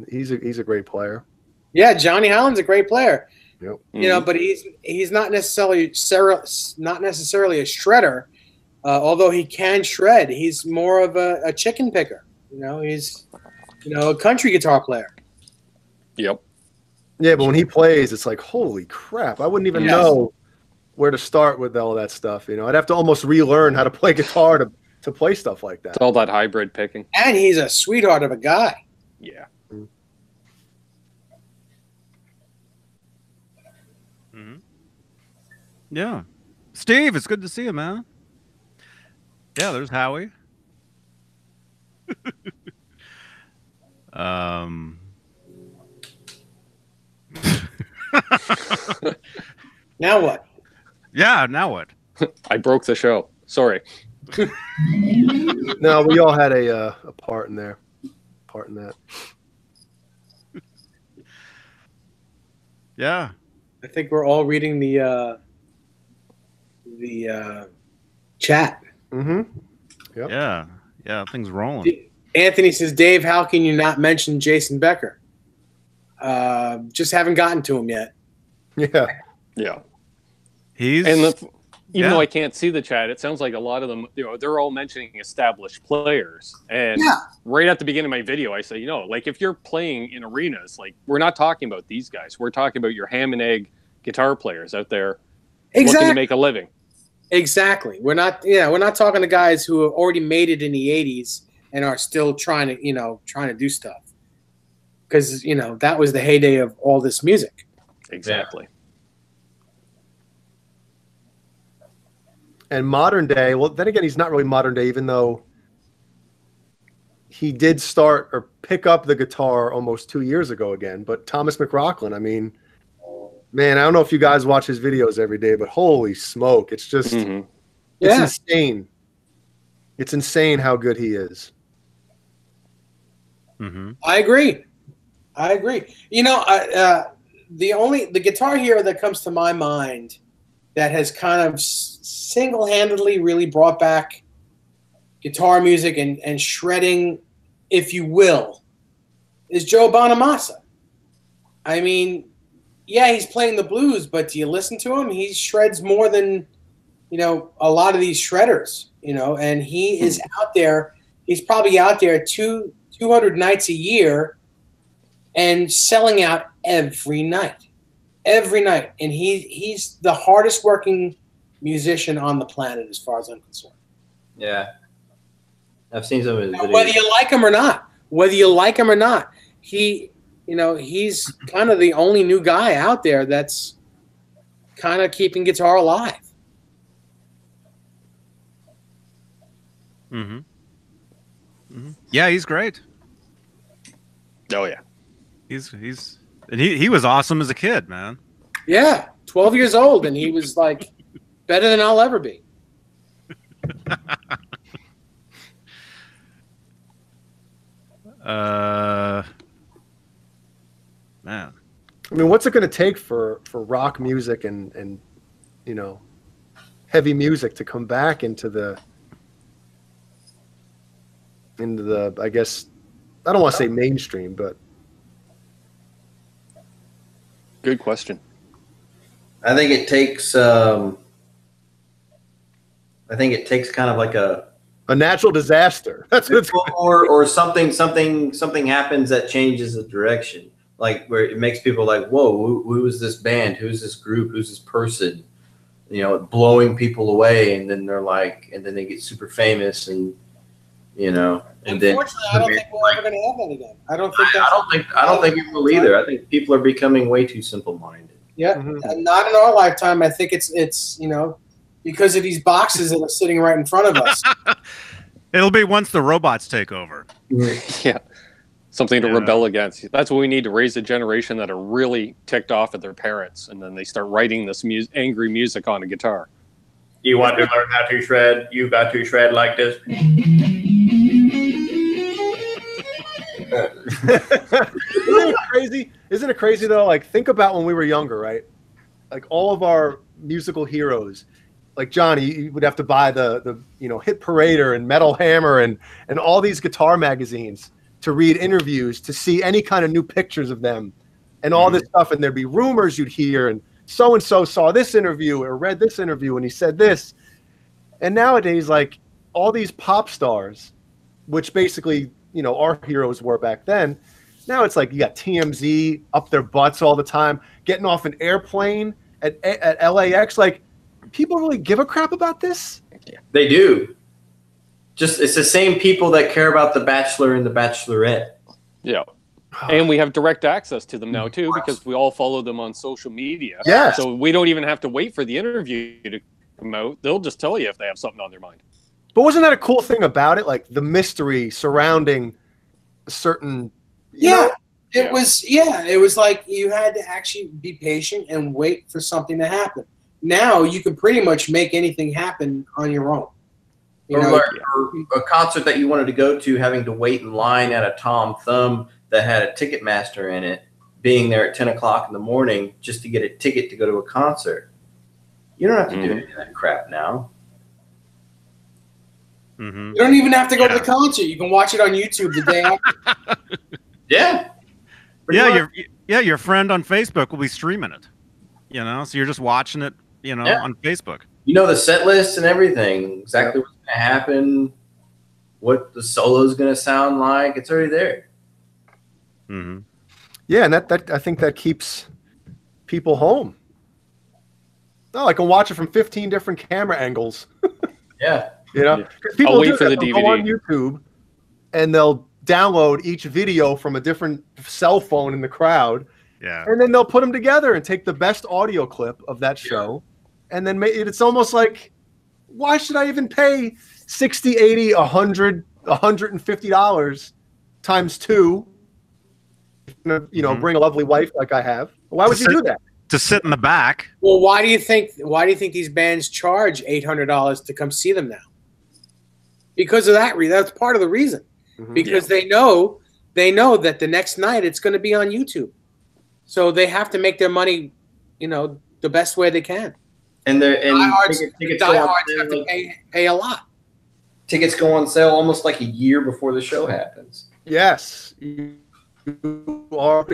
he's a great player. Yeah, Johnny Highland's a great player. Yep. You know, but he's not necessarily a shredder. Although he can shred, he's more of a chicken picker. You know, he's a country guitar player. Yep. Yeah, but when he plays, it's like, holy crap! I wouldn't even know where to start with all that stuff. You know, I'd have to almost relearn how to play guitar to play stuff like that. It's all that hybrid picking. And he's a sweetheart of a guy. Yeah. Mm-hmm. Yeah. Steve, it's good to see you, man. Yeah, there's Howie. Now what? Yeah, now what? I broke the show. Sorry. No, we all had a part in there. Part in that. Yeah. I think we're all reading the chat. Mm-hmm. Yep. Yeah. Yeah, things rolling. Anthony says, Dave, how can you not mention Jason Becker? Just haven't gotten to him yet. Yeah. Yeah. Even though I can't see the chat, it sounds like a lot of them, they're all mentioning established players. And right at the beginning of my video, I say, like if you're playing in arenas, like we're not talking about these guys. We're talking about your ham and egg guitar players out there looking to make a living. Exactly. We're not talking to guys who have already made it in the 80s and are still trying to do stuff. Because, that was the heyday of all this music. Exactly. And modern day, well, then again, he's not really modern day, even though he did start or pick up the guitar almost 2 years ago again. But Thomas McRocklin, I mean, man, I don't know if you guys watch his videos every day, but holy smoke, it's just it's insane. It's insane how good he is. Mm-hmm. I agree. The Guitar Hero that comes to my mind that has kind of single-handedly really brought back guitar music and shredding, if you will, is Joe Bonamassa. I mean, yeah, he's playing the blues, but do you listen to him? He shreds more than, a lot of these shredders, and he is out there. He's probably out there 200 nights a year and selling out every night. And he's the hardest working musician on the planet as far as I'm concerned. Yeah. I've seen some of his videos. Whether you like him or not, he's kind of the only new guy out there that's kind of keeping guitar alive. Mm-hmm. Mm-hmm. Yeah, he's great. Oh yeah. He was awesome as a kid, man. Yeah, 12 years old, and he was like better than I'll ever be. Man. I mean, what's it going to take for rock music and heavy music to come back into the I guess, I don't want to say mainstream, but good question. I think it takes kind of like a natural disaster. That's what it's or something happens that changes the direction, like where it makes people like, whoa, who is this band? Who's this group? Who's this person? Blowing people away, and then they're like, and then they get super famous, and and then. Unfortunately, I don't think we're ever going to have that again. I don't think it will either. I think people are becoming way too simple-minded. Yeah, not in our lifetime. I think it's because of these boxes that are sitting right in front of us. It'll be once the robots take over. Yeah. Something to rebel against. That's what we need, to raise a generation that are really ticked off at their parents, and then they start writing this angry music on a guitar. You want to learn how to shred? You got to shred like this. Isn't it crazy? Isn't it crazy though? Like, think about when we were younger, right? Like all of our musical heroes, like Johnny, you would have to buy the Hit Parader and Metal Hammer and all these guitar magazines to read interviews, to see any kind of new pictures of them and all this stuff. And there'd be rumors you'd hear, and so-and-so saw this interview or read this interview and he said this. And nowadays, like all these pop stars, which basically, our heroes were back then, now it's like you got TMZ up their butts all the time, getting off an airplane at LAX. Like, people really give a crap about this? They do. Just it's the same people that care about The Bachelor and The Bachelorette. Yeah. And we have direct access to them now too, because we all follow them on social media. Yeah. So we don't even have to wait for the interview to come out. They'll just tell you if they have something on their mind. But wasn't that a cool thing about it? Like the mystery surrounding a certain It was like you had to actually be patient and wait for something to happen. Now you can pretty much make anything happen on your own. Or a concert that you wanted to go to, having to wait in line at a Tom Thumb that had a Ticketmaster in it, being there at 10 o'clock in the morning just to get a ticket to go to a concert. You don't have to do any of that crap now. You don't even have to go to the concert. You can watch it on YouTube the day after. Your friend on Facebook will be streaming it. So you're just watching it, on Facebook. You know the set list and everything, exactly what's going to happen, what the solo is going to sound like. It's already there. Yeah, and that I think that keeps people home. Oh, I can watch it from 15 different camera angles. Yeah. People I'll wait for the DVD. Go on YouTube, and they'll download each video from a different cell phone in the crowd. Yeah. And then they'll put them together and take the best audio clip of that show. And then it's almost like, why should I even pay $60, $80, $100, $150 times 2? Bring a lovely wife like I have. Why would you do that? To sit in the back. Well, why do you think these bands charge $800 to come see them now? Because of that reason. That's part of the reason. Because they know that the next night it's going to be on YouTube. So they have to make their money, the best way they can. And diehards have to pay a lot. Tickets go on sale almost like a year before the show happens. Yes. You are.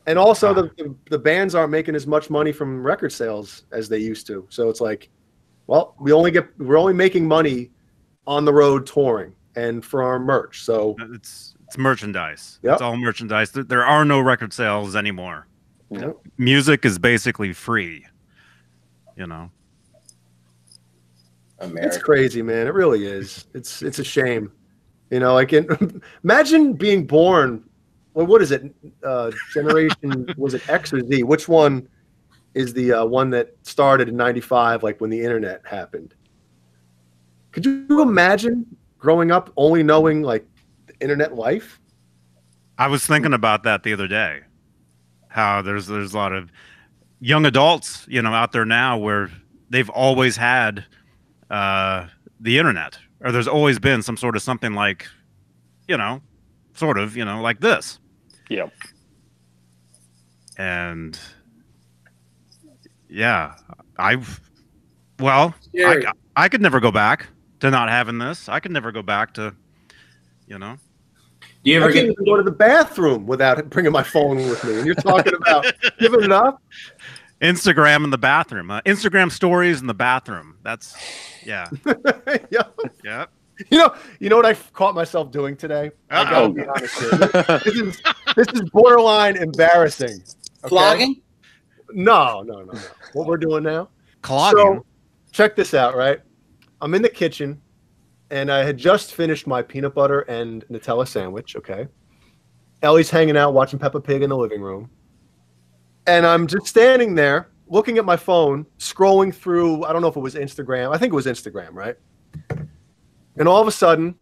And also the bands aren't making as much money from record sales as they used to. So it's like, well, we're only making money on the road touring and for our merch. So it's merchandise. Yep. It's all merchandise. There are no record sales anymore. Yep. Music is basically free. America. It's crazy, man. It really is. It's a shame. Imagine being born. Well, what is it? Generation was it X or Z? Which one is the one that started in '95, like when the internet happened? Could you imagine growing up only knowing like the internet life? I was thinking about that the other day. How there's a lot of young adults, out there now where they've always had the internet, or there's always been some sort of something like, like this. Yep. And yeah, I could never go back to not having this. I could never go back to, Do you ever I can't even go to the bathroom without bringing my phone with me? And you're talking about giving it up? Instagram in the bathroom. Instagram stories in the bathroom. That's, yeah. Yeah. You know what I caught myself doing today? I gotta be honest here. This is borderline embarrassing. Okay? Flogging? No. What we're doing now? Clogging. So, check this out, right? I'm in the kitchen, and I had just finished my peanut butter and Nutella sandwich, okay? Ellie's hanging out watching Peppa Pig in the living room. And I'm just standing there, looking at my phone, scrolling through, I don't know if it was Instagram. I think it was Instagram, right? And all of a sudden,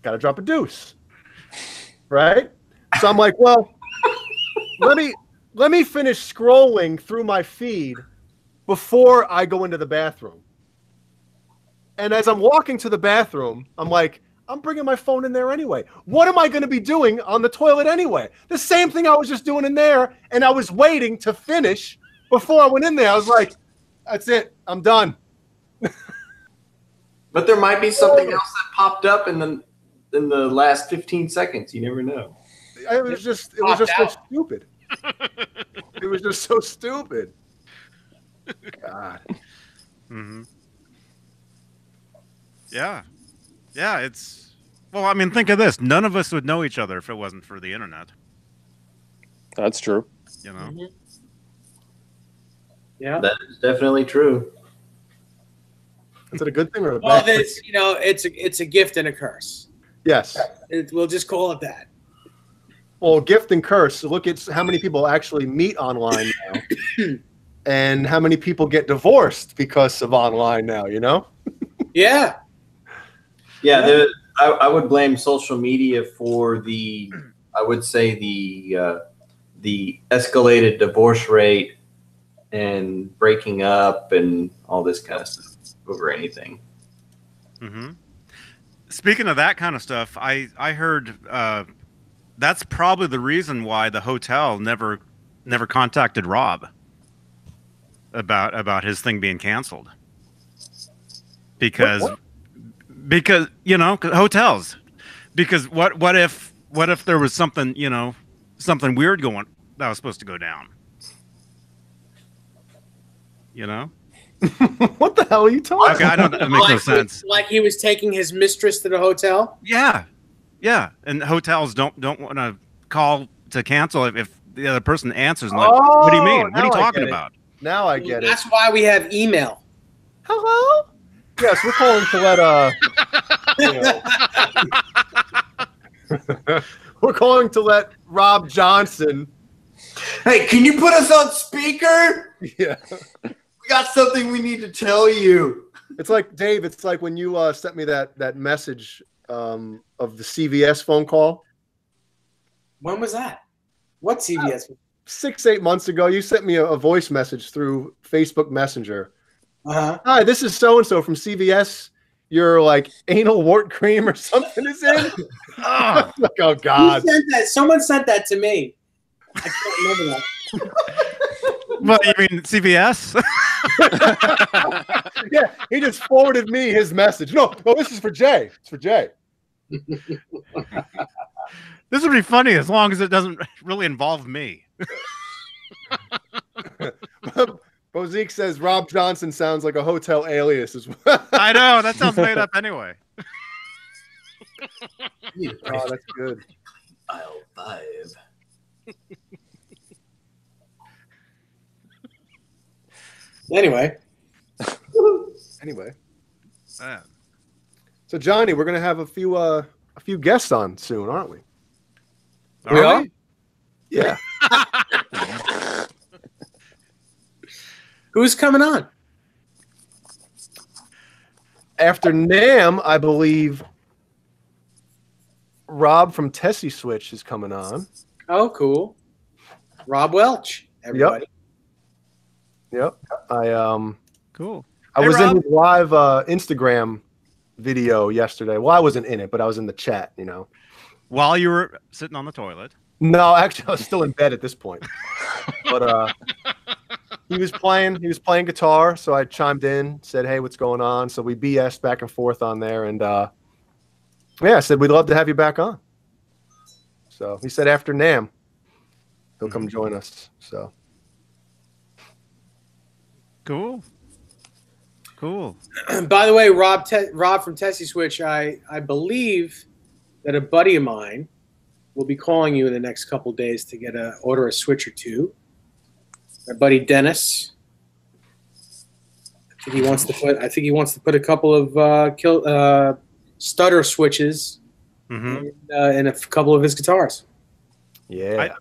got to drop a deuce, right? So I'm like, well, let me finish scrolling through my feed before I go into the bathroom. And as I'm walking to the bathroom, I'm like, I'm bringing my phone in there anyway. What am I going to be doing on the toilet anyway? The same thing I was just doing in there, and I was waiting to finish before I went in there. I was like, that's it. I'm done. But there might be something else that popped up in the last 15 seconds. You never know. It was just so stupid. It was just so stupid. God. Mm-hmm. Yeah. Yeah, it's... Well, I mean, think of this. None of us would know each other if it wasn't for the internet. That's true. You know? Mm-hmm. Yeah. That is definitely true. Is it a good thing or a Well, bad thing? this, it's a gift and a curse. Yes. We'll just call it that. Well, gift and curse. Look at how many people actually meet online now, and how many people get divorced because of online now. You know? Yeah. Yeah, I would blame social media for the escalated divorce rate and breaking up and all this kind of stuff over anything. Mm-hmm. Speaking of that kind of stuff, I heard that's probably the reason why the hotel never contacted Rob about his thing being canceled. Because you know, hotels. Because what if there was something, you know, something weird going that was supposed to go down? You know? What the hell are you talking? Okay, I don't. That makes no sense. Like he was taking his mistress to the hotel. Yeah, yeah. And hotels don't want to call to cancel if the other person answers. And like, what do you mean? What are you talking about? Now I get it. That's why we have email. Hello? Yes, we're calling to let we're calling to let Rob Johnson. Hey, can you put us on speaker? Yeah. We got something we need to tell you. It's like, Dave, it's like when you sent me that message of the CVS phone call. When was that? What CVS? 6-8 months ago, you sent me a voice message through Facebook Messenger. Uh-huh. Hi, this is so-and-so from CVS. Your like anal wart cream or something is in. Oh, like, oh God. Who sent that? Someone sent that to me. I can't remember that. What, you mean CVS? Yeah, he just forwarded me his message. No, this is for Jay. It's for Jay. This would be funny as long as it doesn't really involve me. Bozique says Rob Johnson sounds like a hotel alias as well. I know, that sounds made up anyway. Oh, that's good. Aisle 5. Anyway. So Johnny, we're gonna have a few guests on soon, aren't we? Are we? Yeah. Who's coming on? After NAMM, I believe Rob from Tessie Switch is coming on. Oh, cool. Rob Welch, everybody. Yep. Cool. I Hey, was Rob. in his live Instagram video yesterday. Well, I wasn't in it, but I was in the chat, you know. While you were sitting on the toilet. No, actually I was still in bed at this point. But he was playing guitar, so I chimed in, said, "Hey, what's going on?" So we BS'd back and forth on there, and yeah, I said we'd love to have you back on. So he said after NAMM, he'll come join us. So Cool. By the way, Rob from Tessie Switch, I believe that a buddy of mine will be calling you in the next couple of days to order a switch or two. My buddy Dennis. I think he wants to put a couple of stutter switches in a couple of his guitars. yeah.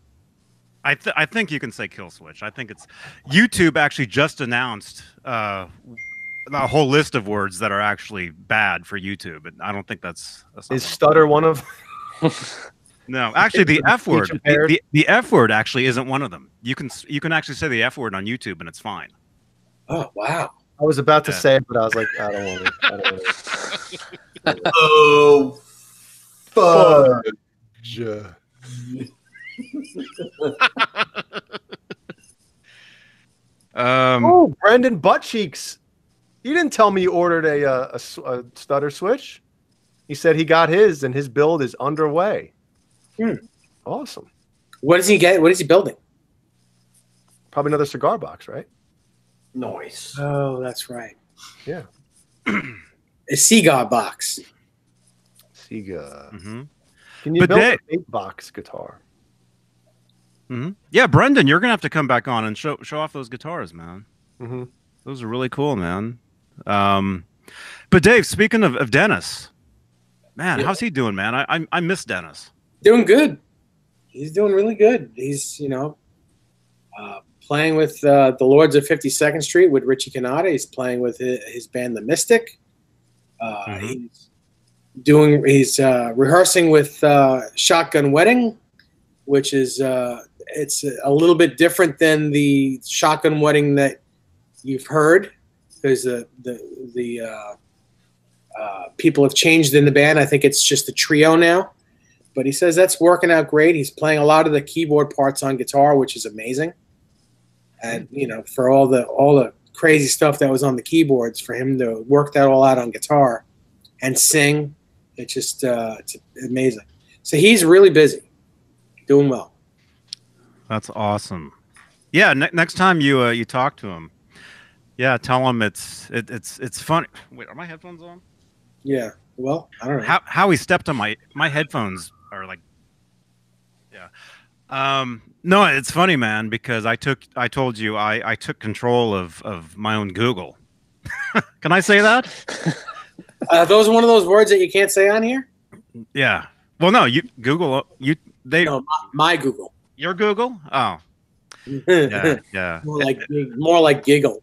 I think you can say kill switch. I think it's YouTube actually just announced a whole list of words that are actually bad for YouTube, and I don't think that's Is stutter one of? No, actually the F word. Impaired? The F word actually isn't one of them. You can actually say the F word on YouTube and it's fine. Oh, wow. I was about to say it, but I was like, I don't want to. Oh, Fudge. Oh, Brendan Buttcheeks. You didn't tell me you ordered a stutter switch. He said he got his and his build is underway. Awesome. What does he get? What is he building? Probably another cigar box, right? Nice. Oh, that's right. Yeah. A Seagull box. Sega. Mm-hmm. Can you build an 8-box guitar? Mm-hmm. Yeah, Brendan, you're gonna have to come back on and show off those guitars, man. Mm-hmm. Those are really cool, man. But Dave, speaking of Dennis, man, how's he doing, man? I miss Dennis. Doing good. He's doing really good. He's playing with the Lords of 52nd Street with Richie Canada. He's playing with his band The Mystic. He's rehearsing with Shotgun Wedding, which is it's a little bit different than the Shotgun Wedding that you've heard, because the people have changed in the band. I think it's just a trio now, but he says that's working out great. He's playing a lot of the keyboard parts on guitar, which is amazing. And for all the crazy stuff that was on the keyboards, for him to work that all out on guitar and sing, it's just it's amazing. So he's really busy, doing well. That's awesome. Yeah, next time you talk to him, tell him it's funny. Wait, are my headphones on? Yeah. Well, I don't know how he stepped on my headphones are like. Yeah. No, it's funny, man, because I told you I took control of my own Google. Can I say that? Those are one of those words that you can't say on here? Yeah. Well, no, No, my Google. Your Google? Oh. Yeah, yeah. More like giggle.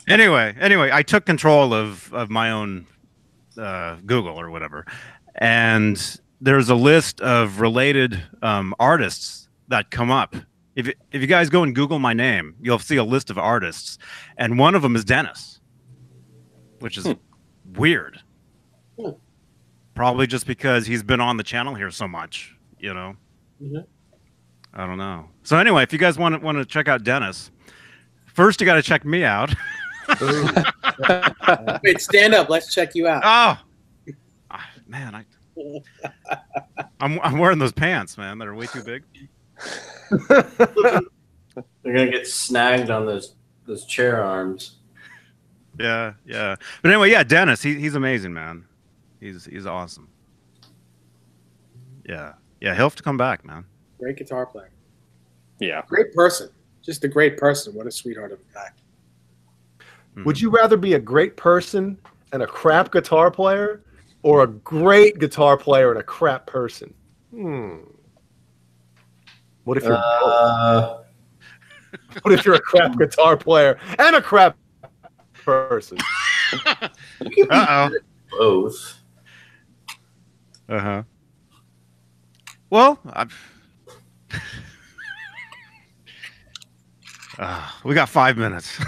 Anyway, I took control of my own Google or whatever, and there's a list of related artists that come up. If you guys go and Google my name, you'll see a list of artists, and one of them is Dennis, which is weird. Probably just because he's been on the channel here so much, Mm-hmm. I don't know. So anyway, if you guys want to check out Dennis, first you got to check me out. Wait, stand up. Let's check you out. Oh, man, I'm wearing those pants, man. That are way too big. They're gonna get snagged on those chair arms. Yeah. But anyway, Dennis, he's amazing, man. He's awesome. Yeah, he'll have to come back, man. Great guitar player. Yeah. Great person. Just a great person. What a sweetheart of a guy. Would you rather be a great person and a crap guitar player, or a great guitar player and a crap person? What if you're what if you're a crap guitar player and a crap person? Both. Well, we got 5 minutes.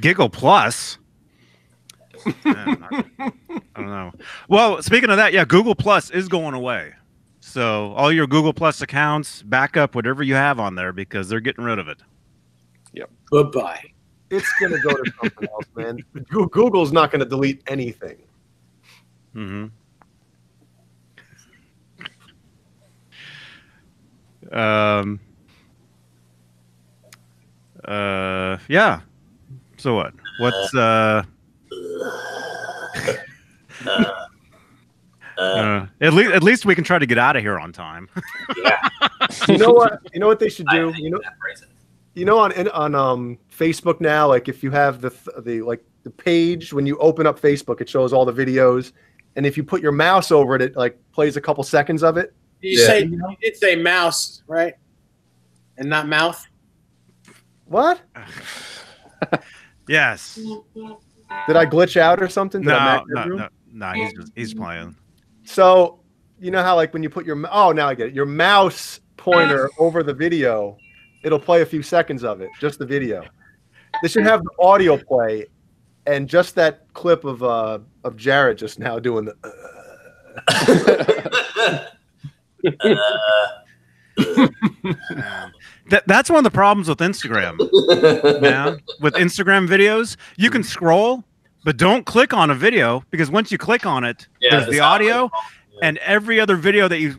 Giggle Plus. I don't know. Well, speaking of that, Google Plus is going away. So all your Google Plus accounts, back up whatever you have on there, because they're getting rid of it. Yep. Goodbye. It's going to go to something else, man. Google's not going to delete anything. Mm-hmm. Yeah. So what? What's at least we can try to get out of here on time. Yeah. You know what they should do? On Facebook now, like if you have the page, when you open up Facebook, it shows all the videos, and if you put your mouse over it, it like plays a couple seconds of it. You did say mouse, right? And not mouth? What? Yes. Did I glitch out or something? No, he's playing. So you know how like when you put now I get it. Your mouse pointer over the video it'll play a few seconds of it, just the video. They should have the audio play, and just that clip of Jared just now doing the. That's one of the problems with Instagram, man. With Instagram videos, you can scroll, but don't click on a video, because once you click on it, there's the audio, and every other video that you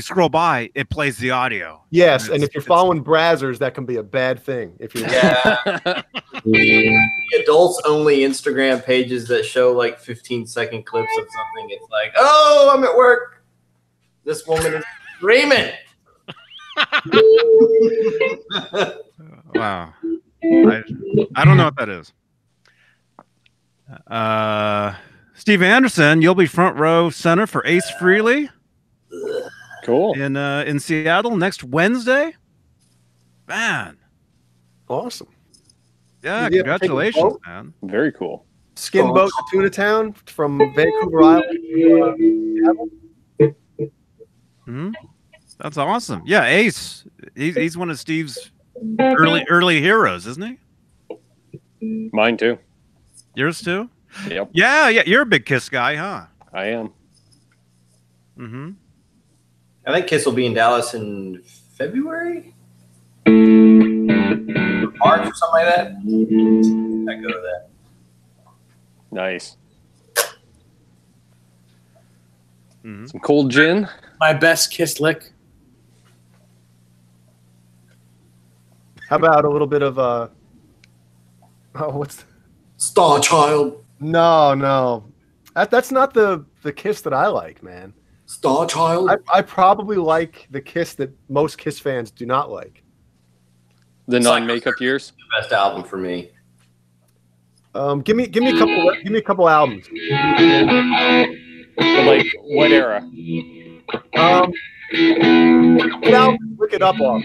scroll by, it plays the audio. Yes, and if you're following brazzers, that can be a bad thing. If you're the adults only Instagram pages that show like 15-second clips of something, it's like, oh, I'm at work. This woman is screaming. Wow. I don't know what that is. Steve Anderson, you'll be front row center for Ace Frehley. Cool. In Seattle next Wednesday. Man. Awesome. Yeah, congratulations, man. Very cool. Skin boat to Tuna Town from Vancouver Island to Seattle. That's awesome. Yeah, Ace. He's one of Steve's early heroes, isn't he? Mine too. Yours too? Yep. Yeah. You're a big Kiss guy, huh? I am. I think Kiss will be in Dallas in February? March or something like that. I go to that. Nice. Some cold gin. My best Kiss lick. How about a little bit of what's Star Child? No. That's not the Kiss that I like, man. Star Child? I probably like the Kiss that most Kiss fans do not like. The non-makeup years. The best album for me. Give me a couple albums. Like what era? Look it up off.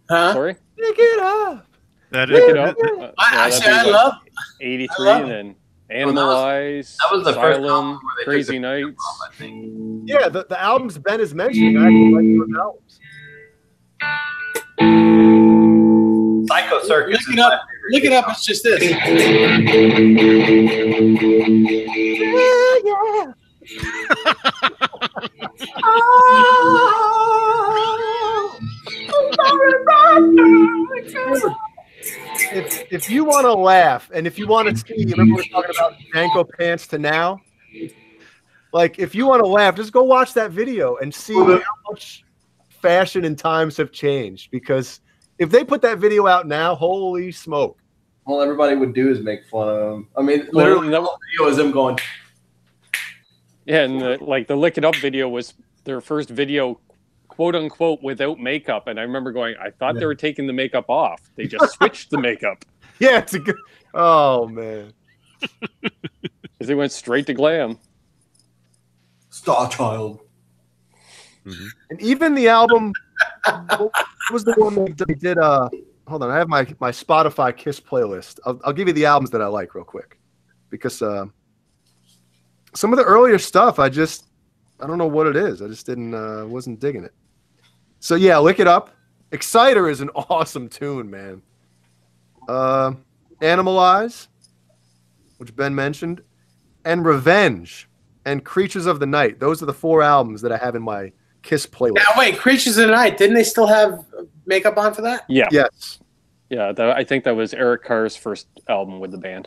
Huh? Sorry? Pick it up. That Pick it up. I love 83 and then Animalize. That was the first Asylum, album where they Crazy took the Nights. album, I think. Yeah, the albums Ben is mentioning, I actually like those albums. Psycho Circus. Look it up. It's just this. If you want to laugh and if you want to see, remember we're talking about Danko Pants to now? Like, if you want to laugh, just go watch that video and see how much fashion and times have changed. Because if they put that video out now, holy smoke. All everybody would do is make fun of him. I mean, literally, the whole video is him going. Yeah, and the Lick It Up video was their first video, quote unquote, without makeup. And I remember going, I thought they were taking the makeup off. They just switched the makeup. Yeah, it's a good. Oh, man. Because they went straight to glam. Star Child. And even the album, what was the one that they did? Hold on, I have my Spotify Kiss playlist. I'll give you the albums that I like real quick, because some of the earlier stuff I don't know what it is. I just wasn't digging it. So yeah, Lick It Up. Exciter is an awesome tune, man. Animalize, which Ben mentioned, and Revenge, and Creatures of the Night. Those are the 4 albums that I have in my Kiss playlist. Now wait, Creatures of the Night. Didn't they still have makeup on for that? Yeah. Yes. Yeah, I think that was Eric Carr's first album with the band.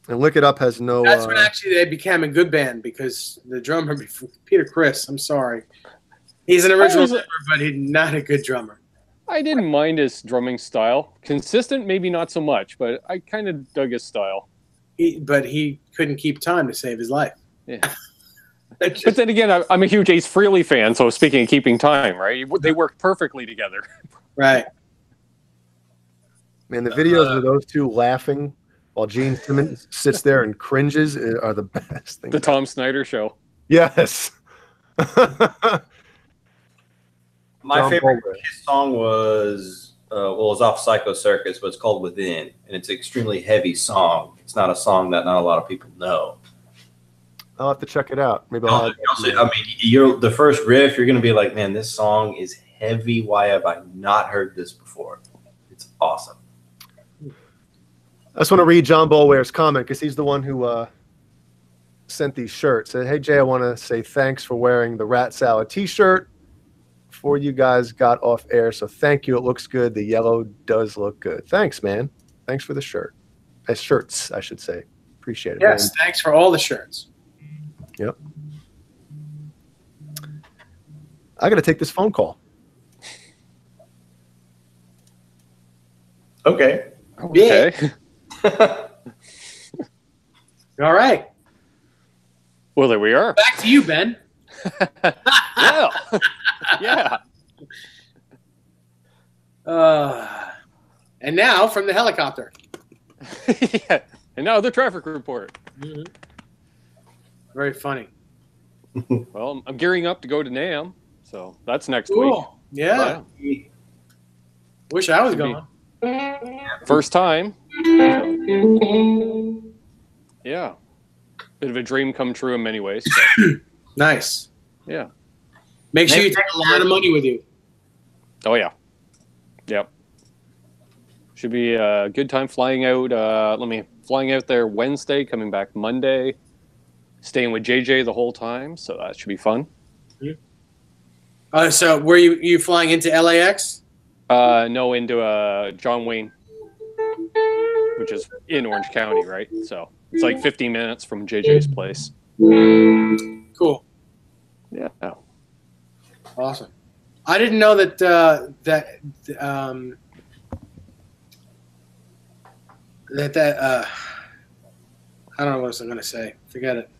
And Lick It Up has no... That's when actually they became a good band, because the drummer, Peter Criss, I'm sorry. He's an original drummer, but he's not a good drummer. I didn't mind his drumming style. Consistent, maybe not so much, but I kind of dug his style. But he couldn't keep time to save his life. Yeah. But then again, I'm a huge Ace Frehley fan, so speaking of keeping time, right? They work perfectly together. Right. Man, the videos of those two laughing while Gene Simmons sits there and cringes are the best thing. The Tom Snyder Show. Yes. My favorite Kiss song was it was off Psycho Circus, but it's called Within, and it's an extremely heavy song. It's not a song that not a lot of people know. I'll have to check it out. Maybe I mean, you're the first riff. You're gonna be like, man, this song is heavy. Why have I not heard this before? It's awesome. I just want to read John Bolware's comment because he's the one who sent these shirts. Said, "Hey Jay, I want to say thanks for wearing the Rat Salad T-shirt before you guys got off air. So thank you. It looks good. The yellow does look good. Thanks, man. Thanks for the shirt. Shirts, I should say. Appreciate it. Yes, man. thanks for all the shirts. Yep. I got to take this phone call. Okay. Okay. All right. Well, there we are. Back to you, Ben. Yeah. Yeah. And now from the helicopter. Yeah. And now the traffic report. Mm-hmm. Very funny. Well, I'm gearing up to go to NAMM, so that's next Cool. Yeah. Wish I was Should be- going. week. First time. Yeah. Bit of a dream come true in many ways. So, Nice. yeah. Make sure you take a lot of money with you. Oh, yeah. Yep. Should be a good time flying out. Flying out there Wednesday, coming back Monday. Staying with JJ the whole time, so that should be fun. So were you flying into LAX? No, into John Wayne, which is in Orange County, right? So it's like 15 minutes from JJ's place. Cool. Yeah. Awesome. I didn't know that I don't know what I'm going to say. Forget it.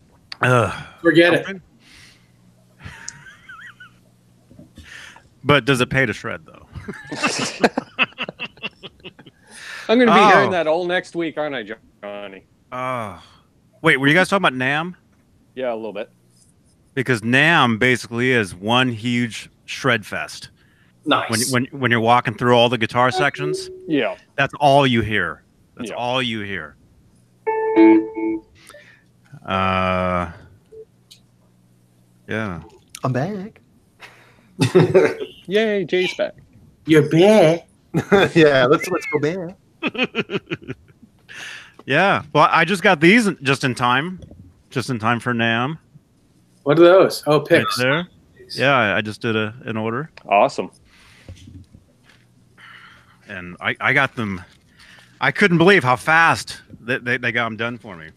Forget it. But does it pay to shred, though? I'm going to be hearing that all next week, aren't I, Johnny? Wait, were you guys talking about NAMM? Yeah, a little bit. Because NAMM basically is one huge shred fest. Nice. When you're walking through all the guitar sections, Yeah. that's all you hear. That's Yeah. all you hear. Yeah. I'm back. Yay, Jay's back. You're back. Yeah, let's go back. Yeah. Well, I just got these just in time for NAMM. What are those? Oh, Right picks. there. Yeah, I just did an order, Awesome. and I got them. I couldn't believe how fast they got them done for me.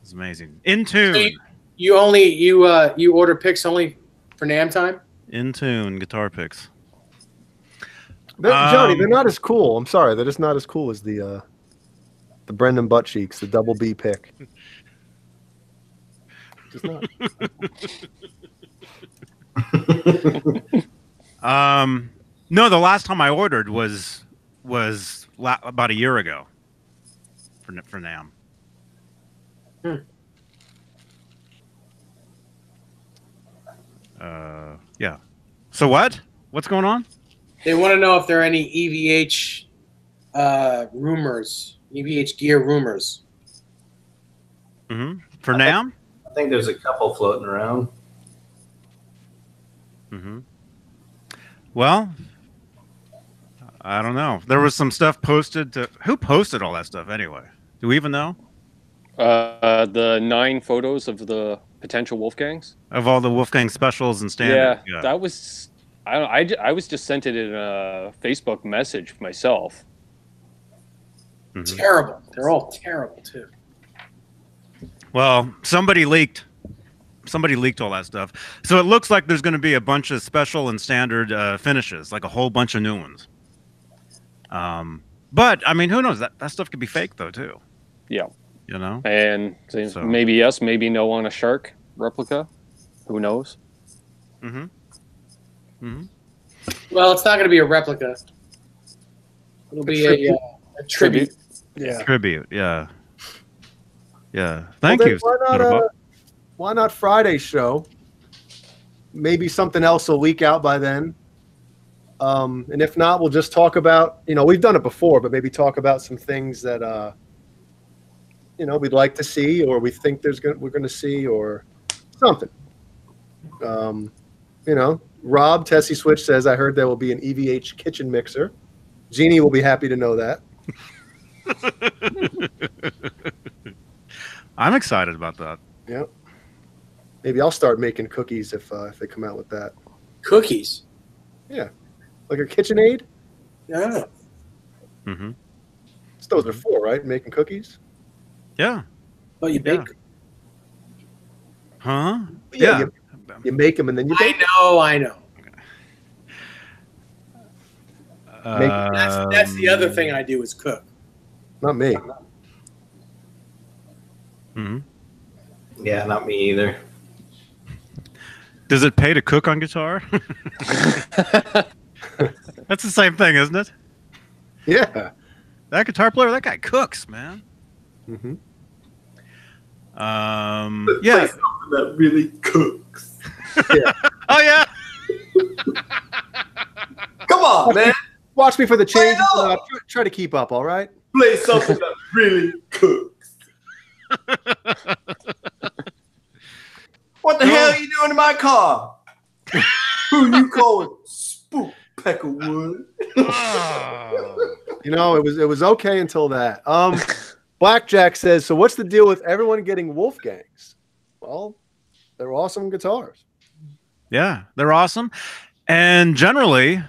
It's amazing. In tune. So you order picks only for NAMM time? In tune guitar picks. Johnny, they're not as cool. I'm sorry, they're just not as cool as the Brendan Butt Cheeks, the double B pick. Just not. No, the last time I ordered was about a year ago for NAMM. Yeah. So what's going on? They want to know if there are any EVH rumors, EVH gear rumors. Mm-hmm. For NAMM? I think there's a couple floating around. Mm-hmm. Well, I don't know. There was some stuff posted to... Who posted all that stuff anyway? Do we even know? The 9 photos of the potential Wolfgangs. Of all the Wolfgang specials and standards? Yeah, that was... I was just sent it in a Facebook message myself. Mm-hmm. Terrible. They're all terrible, too. Well, somebody leaked all that stuff. So it looks like there's going to be a bunch of special and standard finishes, like a whole bunch of new ones. But, I mean, who knows? That stuff could be fake, though, too. Yeah. You know? And maybe yes, maybe no on a Shark replica. Who knows? Mm-hmm. Mm-hmm. Well, it's not going to be a replica. It'll be a tribute. Yeah. Tribute, yeah. Yeah. Thank Well, you. Why not Friday's show? Maybe something else will leak out by then. And if not, we'll just talk about, we've done it before, but maybe talk about some things that you know, we'd like to see, or we think we're going to see, or something. You know, Rob Tessie Switch says, I heard there will be an EVH kitchen mixer. Jeannie will be happy to know that. I'm excited about that. Yeah. Maybe I'll start making cookies if they come out with that. Cookies? Yeah. Like a KitchenAid? Yeah. Mm-hmm. Those are for, right? Making cookies? Yeah. But you bake? Huh? Yeah. You make them and then you bake them. I know. That's the other thing I do is cook. Not me. Mm-hmm. Yeah, not me either. Does it pay to cook on guitar? That's the same thing, isn't it? Yeah. That guitar player, that guy cooks, man. Mm-hmm. Yeah. That really cooks. Yeah. Oh, yeah. Come on, man. Watch me for the changes. Try to keep up, all right? Play something that really cooks. What the hell are you doing in my car? Who you calling Spook Peckerwood? You know, it was okay until that. Blackjack says, so what's the deal with everyone getting Wolfgangs? Well, they're awesome guitars. Yeah, they're awesome. And generally,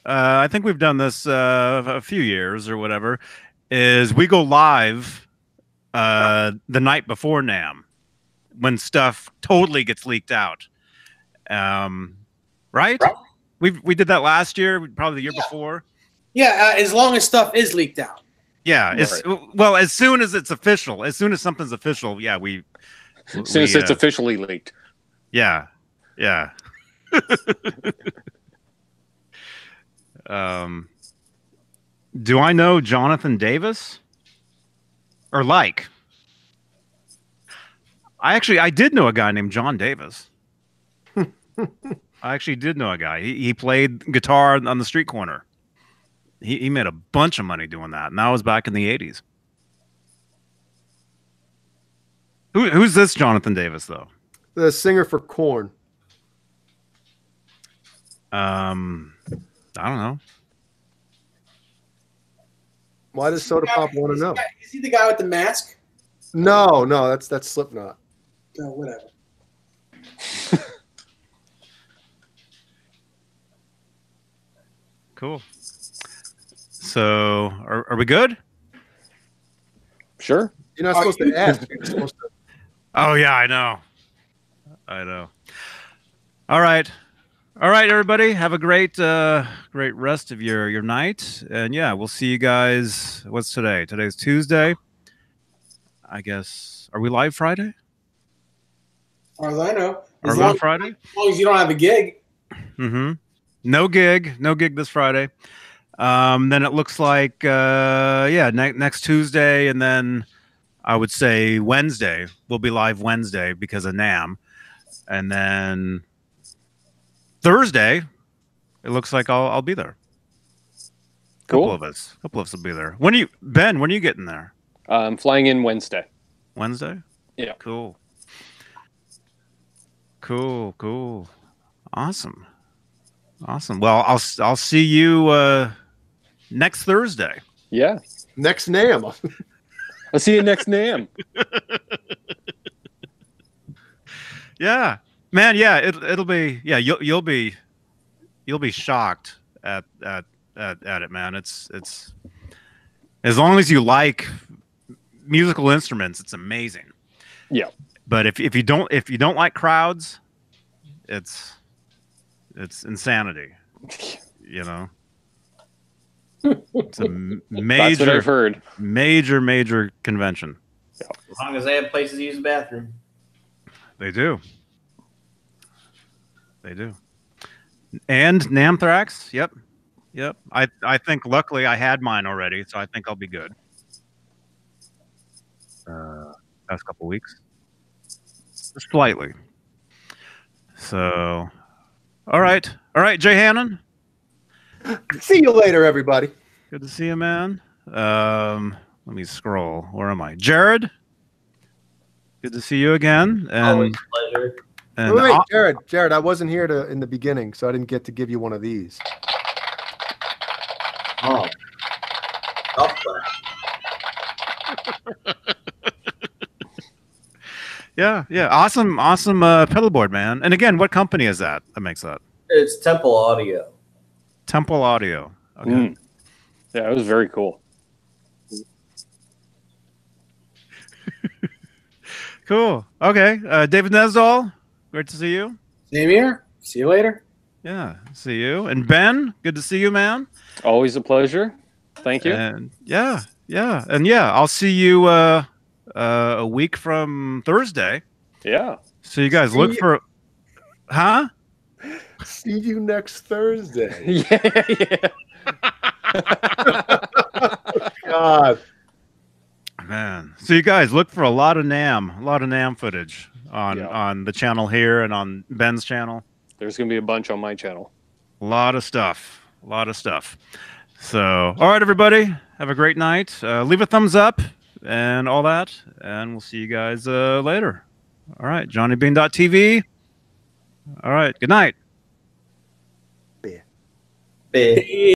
I think we've done this a few years or whatever, is we go live the night before NAMM when stuff totally gets leaked out. Right? We did that last year, probably the year before. Yeah, as long as stuff is leaked out. Yeah, well, as soon as it's official, as soon as something's official, yeah, as soon as it's officially leaked. Yeah, yeah. Do I know Jonathan Davis? Or like? I did know a guy named John Davis. I actually did know a guy. He played guitar on the street corner. He made a bunch of money doing that, and that was back in the 80s. Who's this Jonathan Davis, though? The singer for Korn. I don't know. Why does Soda Pop want to know? Is he the guy with the mask? No, that's Slipknot. No, whatever. Cool. So, are we good? Sure. You're not supposed to ask. You're supposed to. Oh yeah, I know. All right, everybody. Have a great rest of your night, and yeah, we'll see you guys. What's today? Today's Tuesday. I guess. Are we live Friday? As far as I know. Are we on Friday? As long as you don't have a gig. Mm-hmm. No gig this Friday. Then it looks like next Tuesday, and then I would say Wednesday. We'll be live Wednesday because of NAMM, and then Thursday, it looks like I'll be there. Cool. Couple of us will be there. When are you getting there? I'm flying in Wednesday. Wednesday? Yeah. Cool. Awesome. Well, I'll see you next Thursday. Yeah. Next NAMM. I'll see you next NAMM. Yeah, man. Yeah, it'll be. Yeah, you'll be shocked at it, man. It's as long as you like musical instruments, it's amazing. Yeah. But if you don't like crowds, it's insanity. You know. It's a That's what I've heard. Major convention. As long as they have places to use the bathroom. They do. And Namthrax, yep. I think luckily I had mine already, so I think I'll be good. Past couple weeks. Just slightly. So, all right, Jay Hannon. See you later, everybody. Good to see you, man. Let me scroll. Where am I? Jared? Good to see you again. Always And, a pleasure. and Wait, Jared, I wasn't here in the beginning, so I didn't get to give you one of these. Oh. yeah. Awesome pedalboard, man. And again, what company is that makes that? It's Temple Audio. Temple Audio. Okay. Yeah, it was very cool. Cool. Okay. David Nesdall, great to see you. Same here. See you later. Yeah, see you. And Ben, good to see you, man. Always a pleasure. Thank you. And yeah. And yeah, I'll see you a week from Thursday. Yeah. So you guys look for See you next Thursday. Yeah. God. Man. So you guys look for a lot of NAMM footage on the channel here and on Ben's channel. There's going to be a bunch on my channel. A lot of stuff. So, all right, everybody, have a great night. Leave a thumbs up and all that, and we'll see you guys later. All right, johnnybeanetv. All right, good night. Big.